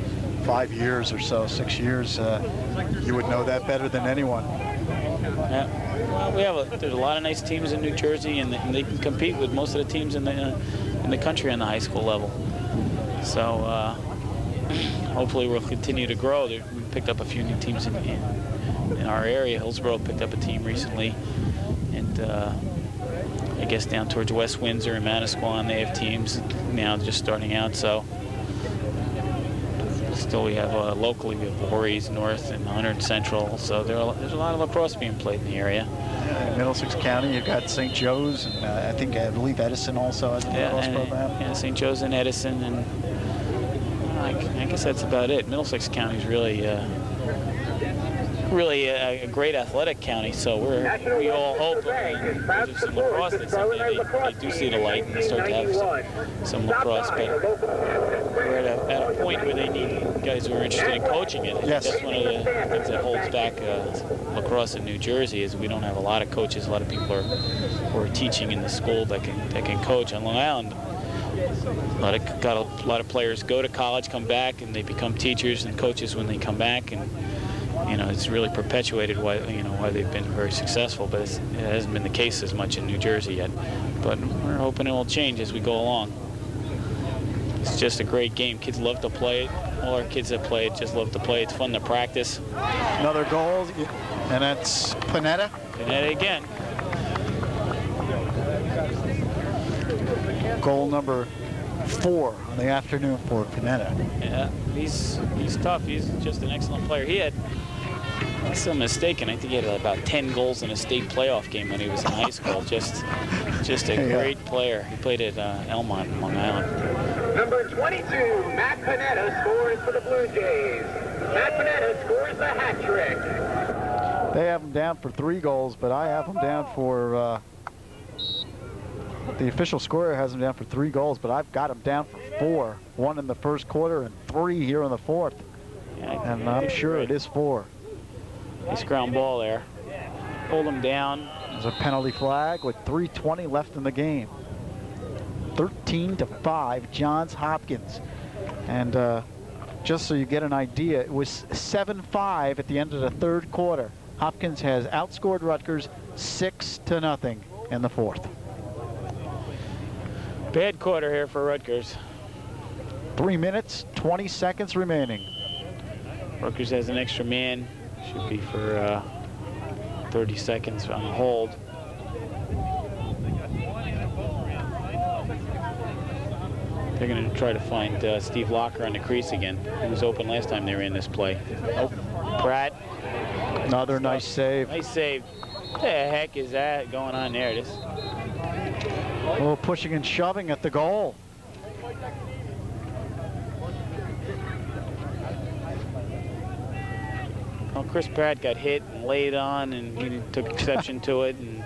5 years or so, 6 years. You would know that better than anyone. Yeah, well, there's a lot of nice teams in New Jersey, and they can compete with most of the teams in the country on the high school level. So hopefully we'll continue to grow. We picked up a few new teams in our area. Hillsborough picked up a team recently, and I guess down towards West Windsor and Manasquan, they have teams now just starting out. So still we have locally, we have Voorhees North and 100 Central. So there's a lot of lacrosse being played in the area. In Middlesex County, you've got St. Joe's, and I believe Edison also has a lacrosse program. Yeah, St. Joe's and Edison, and I guess that's about it. Middlesex County is really a great athletic county, so we all hope there's some lacrosse that someday they do see the light and they start to have some lacrosse. But we're at a point where they need guys who are interested in coaching it. Yes. That's one of the things that holds back lacrosse in New Jersey is we don't have a lot of coaches. A lot of people who are teaching in the school that can coach. On Long Island, a lot of players go to college, come back, and they become teachers and coaches when they come back, and it's really perpetuated why they've been very successful, but it hasn't been the case as much in New Jersey yet. But we're hoping it will change as we go along. It's just a great game. Kids love to play it. All our kids that play it just love to play it. It's fun to practice. Another goal, and that's Panetta. Panetta again. Goal number 4 on the afternoon for Panetta. Yeah, he's tough. He's just an excellent player. He had, I'm still mistaken, I think he had about 10 goals in a state playoff game when he was in high school. Just a great player. He played at Elmont, Long Island. Number 22, Matt Panetta scores for the Blue Jays. Matt Panetta scores the hat trick. They have him down for 3 goals, but I have him down for, the official scorer has him down for 3 goals, but I've got him down for 4. 1 in the first quarter and 3 here in the fourth. Yeah, and I'm sure it is 4. Nice ground ball there. Hold him down. There's a penalty flag with 3:20 left in the game. 13-5, Johns Hopkins. And just so you get an idea, it was 7-5 at the end of the third quarter. Hopkins has outscored Rutgers 6-0 in the fourth. Bad quarter here for Rutgers. 3 minutes, 20 seconds remaining. Rutgers has an extra man. Should be for 30 seconds on hold. They're going to try to find Steve Locker on the crease again. He was open last time they were in this play. Oh, Pratt. Another nice save. Nice save. What the heck is that going on there? This. A little pushing and shoving at the goal. Well, Chris Pratt got hit and laid on, and he took exception to it, and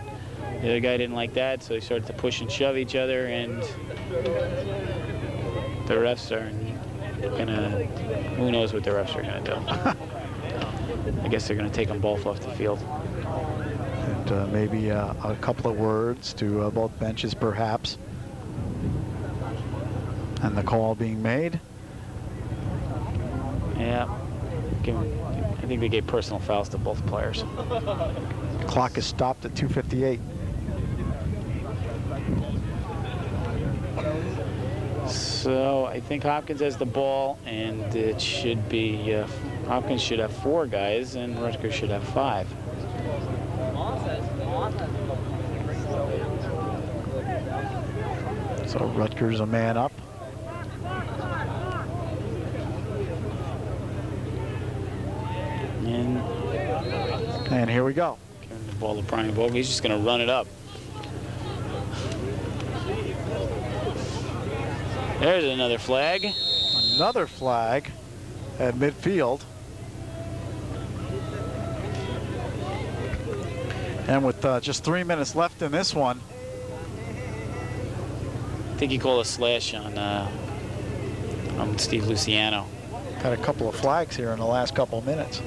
the other guy didn't like that, so they started to push and shove each other, and the refs are gonna, who knows what the refs are gonna do. I guess they're gonna take them both off the field. And maybe a couple of words to both benches, perhaps. And the call being made. Yeah, I think they gave personal fouls to both players. The clock is stopped at 2:58. So I think Hopkins has the ball, and it should be, Hopkins should have 4 guys, and Rutgers should have 5. So Rutgers a man up. And here we go. Giving the ball to Brian Vogel. He's just going to run it up. There's another flag. Another flag at midfield. And with just 3 minutes left in this one. I think he called a slash on Steve Luciano. Got a couple of flags here in the last couple of minutes.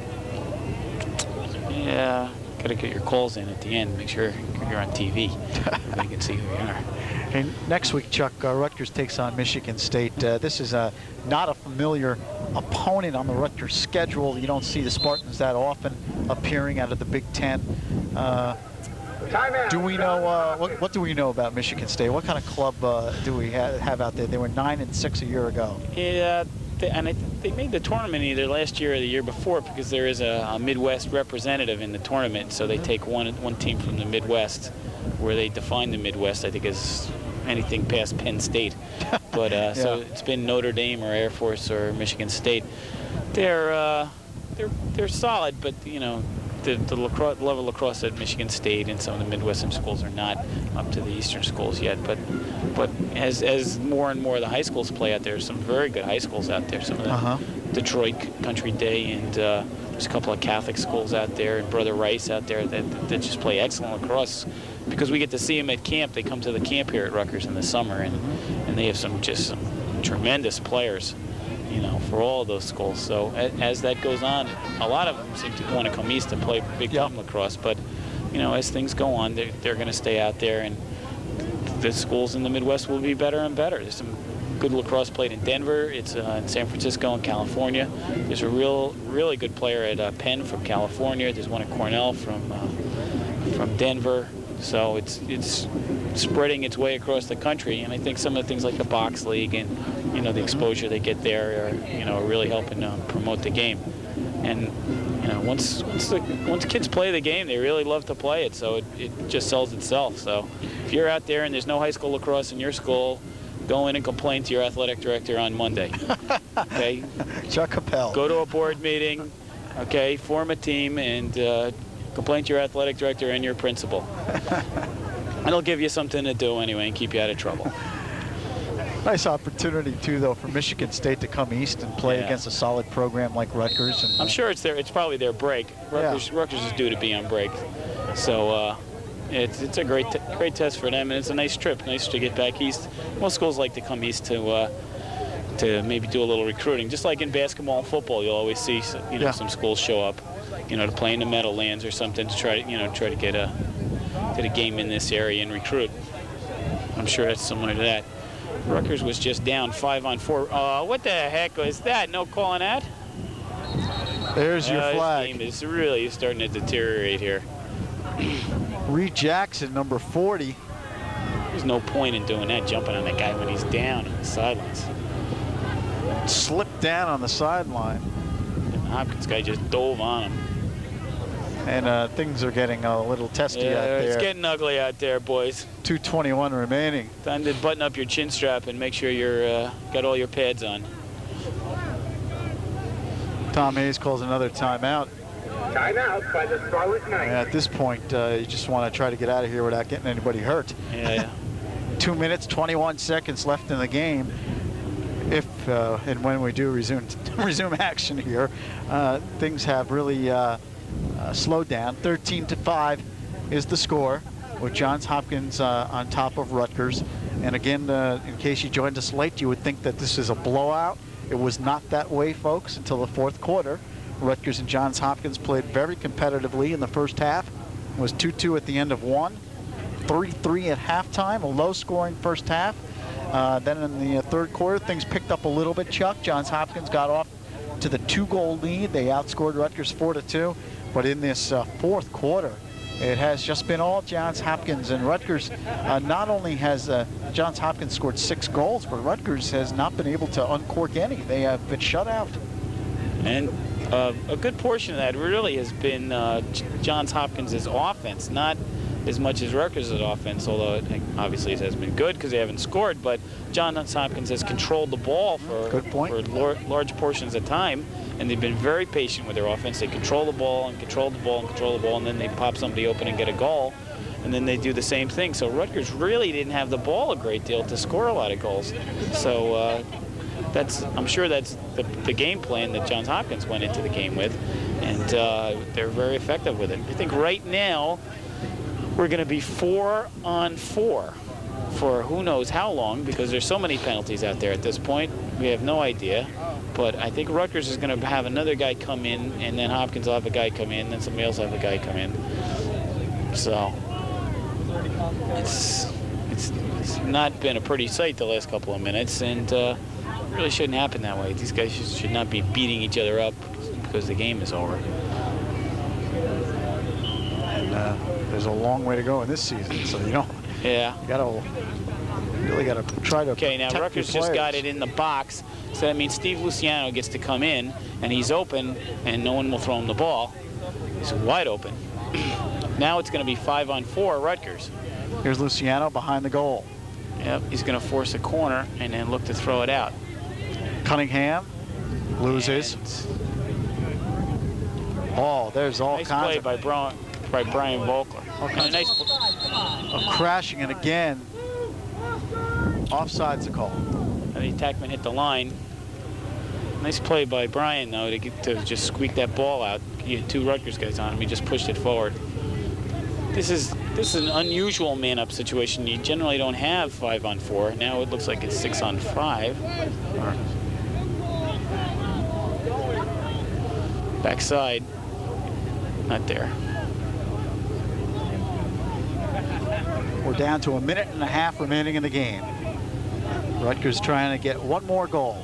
Yeah, got to get your calls in at the end. Make sure you're on TV. Everybody can see who you are. And next week, Chuck, Rutgers takes on Michigan State. This is not a familiar opponent on the Rutgers schedule. You don't see the Spartans that often appearing out of the Big Ten. Do we know what do we know about Michigan State? What kind of club do we have out there? They were 9-6 a year ago. Yeah, and they made the tournament either last year or the year before because there is a Midwest representative in the tournament. So they take one team from the Midwest, where they define the Midwest, I think, as anything past Penn State. But yeah. So it's been Notre Dame or Air Force or Michigan State. They're solid, but you know. The level of lacrosse at Michigan State and some of the Midwestern schools are not up to the Eastern schools yet. But as more and more of the high schools play out there, some very good high schools out there. Some of the Detroit Country Day, and there's a couple of Catholic schools out there, and Brother Rice out there that just play excellent lacrosse. Because we get to see them at camp. They come to the camp here at Rutgers in the summer, and they have some tremendous players. You know, for all of those schools. So as that goes on, a lot of them seem to want to come east and play big time lacrosse. But, you know, as things go on, they're going to stay out there, and the schools in the Midwest will be better and better. There's some good lacrosse played in Denver. It's in San Francisco and California. There's a really good player at Penn from California. There's one at Cornell from Denver. So it's spreading its way across the country, and I think some of the things like the box league and the exposure they get there are really helping promote the game. And once kids play the game, they really love to play it. So it just sells itself. So if you're out there and there's no high school lacrosse in your school, go in and complain to your athletic director on Monday. Okay. Chuck Capel. Go to a board meeting. Okay. Form a team and. Complain to your athletic director and your principal. It'll give you something to do anyway and keep you out of trouble. Nice opportunity, too, though, for Michigan State to come east and play against a solid program like Rutgers. And, I'm sure it's probably their break. Rutgers is due to be on break. So it's a great test for them, and it's a nice trip. Nice to get back east. Most schools like to come east to maybe do a little recruiting. Just like in basketball and football, you'll always see some schools show up. To play in the Meadowlands or something to try to get a game in this area and recruit. I'm sure that's similar to that. Rutgers was just down 5-on-4. What the heck was that? No call on that? There's your flag. This game is really starting to deteriorate here. Reed Jackson, number 40. There's no point in doing that, jumping on that guy when he's down on the sidelines. Slipped down on the sideline. The Hopkins guy just dove on him. And things are getting a little testy out there. It's getting ugly out there, boys. 2:21 remaining. Time to button up your chin strap and make sure you're got all your pads on. Tom Hayes calls another timeout. Timeout by the Scarlet Knights. And at this point, you just want to try to get out of here without getting anybody hurt. Yeah. 2 minutes, 21 seconds left in the game. If and when we do resume action here, things have really slowed down. 13-5 is the score, with Johns Hopkins on top of Rutgers. And again, in case you joined us late, you would think that this is a blowout. It was not that way, folks, until the fourth quarter. Rutgers and Johns Hopkins played very competitively in the first half. It was 2-2 at the end of one, 3-3 at halftime, a low-scoring first half. Then in the third quarter, things picked up a little bit, Chuck. Johns Hopkins got off to the 2-goal lead. They outscored Rutgers 4-2. But in this fourth quarter, it has just been all Johns Hopkins. And Rutgers, not only has Johns Hopkins scored 6 goals, but Rutgers has not been able to uncork any. They have been shut out. And a good portion of that really has been Johns Hopkins' offense, not as much as Rutgers' offense, although it obviously it has been good because they haven't scored, but Johns Hopkins has controlled the ball for large portions of time, and they've been very patient with their offense. They control the ball and control the ball and control the ball, and then they pop somebody open and get a goal, and then they do the same thing. So Rutgers really didn't have the ball a great deal to score a lot of goals. So I'm sure that's the game plan that Johns Hopkins went into the game with, and they're very effective with it. I think right now we're going to be 4-on-4 for who knows how long, because there's so many penalties out there at this point. We have no idea. But I think Rutgers is going to have another guy come in, and then Hopkins will have a guy come in, then somebody else will have a guy come in. So it's not been a pretty sight the last couple of minutes, and it really shouldn't happen that way. These guys should not be beating each other up because the game is over. And there's a long way to go in this season, so you don't. Yeah. Really got to try to. Okay, now Rutgers just got it in the box, so that means Steve Luciano gets to come in, and he's open, and no one will throw him the ball. He's wide open. Now it's going to be 5-on-4 Rutgers. Here's Luciano behind the goal. Yep, he's going to force a corner and then look to throw it out. Cunningham loses. Oh, there's all nice kinds play of by Brian Volkler. Nice crashing, and again, offside's a call. And the attackman hit the line. Nice play by Brian, though, to just squeak that ball out. He had 2 Rutgers guys on him. He just pushed it forward. This is an unusual man-up situation. You generally don't have 5-on-4. Now it looks like it's 6-on-5. Backside, not there. We're down to 1.5 minutes remaining in the game. Rutgers trying to get one more goal.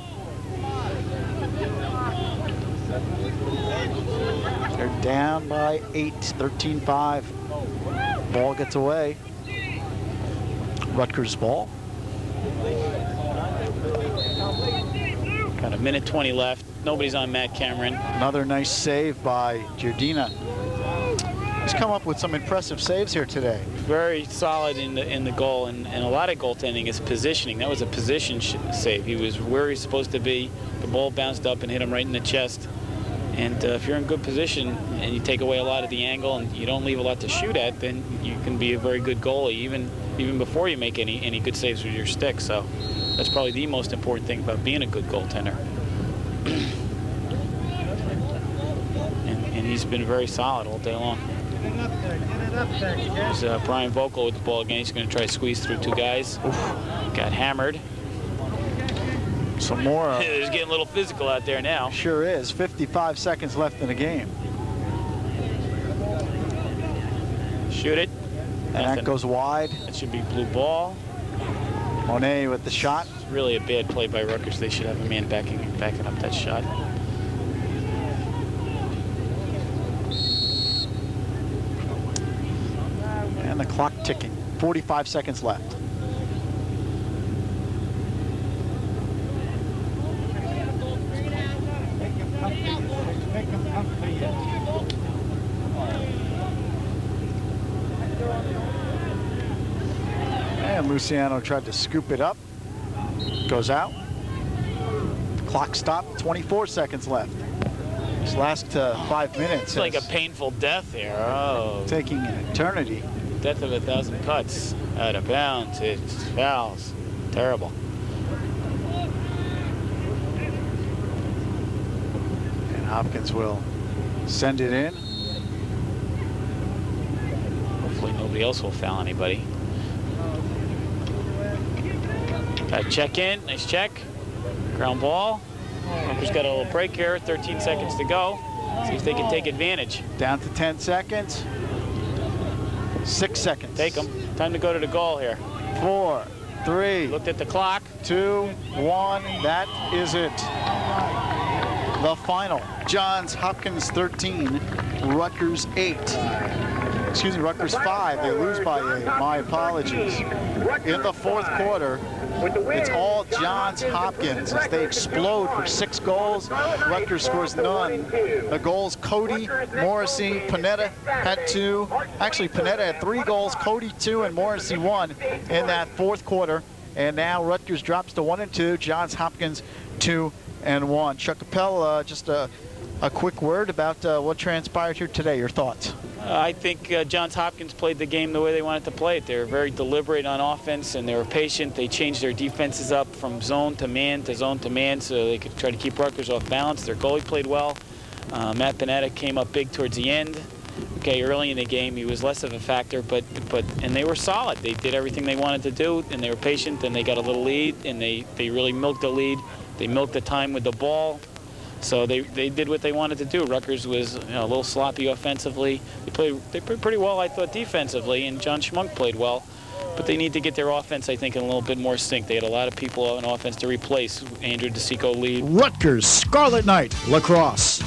They're down by 8, 13-5. Ball gets away. Rutgers ball. Got 1:20 left. Nobody's on Matt Cameron. Another nice save by Giardina. He's come up with some impressive saves here today. Very solid in the goal, and a lot of goaltending is positioning. That was a position save. He was where he's supposed to be. The ball bounced up and hit him right in the chest. And if you're in good position and you take away a lot of the angle and you don't leave a lot to shoot at, then you can be a very good goalie even before you make any good saves with your stick. So that's probably the most important thing about being a good goaltender. and he's been very solid all day long. There's Brian Volkler with the ball again. He's going to try to squeeze through 2 guys. Oof. Got hammered. Some more. It's getting a little physical out there now. Sure is. 55 seconds left in the game. Shoot it. And Nothing. that goes wide. That should be blue ball. Monet with the shot. It's really a bad play by Rutgers. They should have a man backing up that shot. And the clock ticking. 45 seconds left. And Luciano tried to scoop it up. Goes out. Clock stopped, 24 seconds left. This last 5 minutes. It's like a painful death here. Oh. Taking an eternity. Death of 1,000 cuts. Out of bounds. It's fouls. Terrible. And Hopkins will send it in. Hopefully nobody else will foul anybody. Got a check in. Nice check. Ground ball. Rutgers got a little break here. 13 seconds to go. See if they can take advantage. Down to 10 seconds. 6 seconds. Take them. Time to go to the goal here. 4, 3. Looked at the clock. 2, 1. That is it. The final. Johns Hopkins 13, Rutgers 8. Excuse me, Rutgers 5. They lose by 8. My apologies. In the fourth quarter, it's all Johns Hopkins as they explode for 6 goals. Rutgers scores none. The goals, Cody, Morrissey, Panetta had 2. Actually, Panetta had 3 goals, Cody 2, and Morrissey 1 in that fourth quarter. And now Rutgers drops to 1-2, Johns Hopkins 2-1. Chuck Appel, just a quick word about what transpired here today. Your thoughts? I think Johns Hopkins played the game the way they wanted to play it. They were very deliberate on offense, and they were patient. They changed their defenses up from zone to man so they could try to keep Rutgers off balance. Their goalie played well. Matt Panetta came up big towards the end. Okay, early in the game, he was less of a factor, and they were solid. They did everything they wanted to do, and they were patient, and they got a little lead, and they really milked the lead. They milked the time with the ball. So they did what they wanted to do. Rutgers was a little sloppy offensively. They played pretty well, I thought, defensively, and John Schmunk played well. But they need to get their offense, I think, in a little bit more sync. They had a lot of people on offense to replace Andrew DeSico lead. Rutgers Scarlet Knight Lacrosse.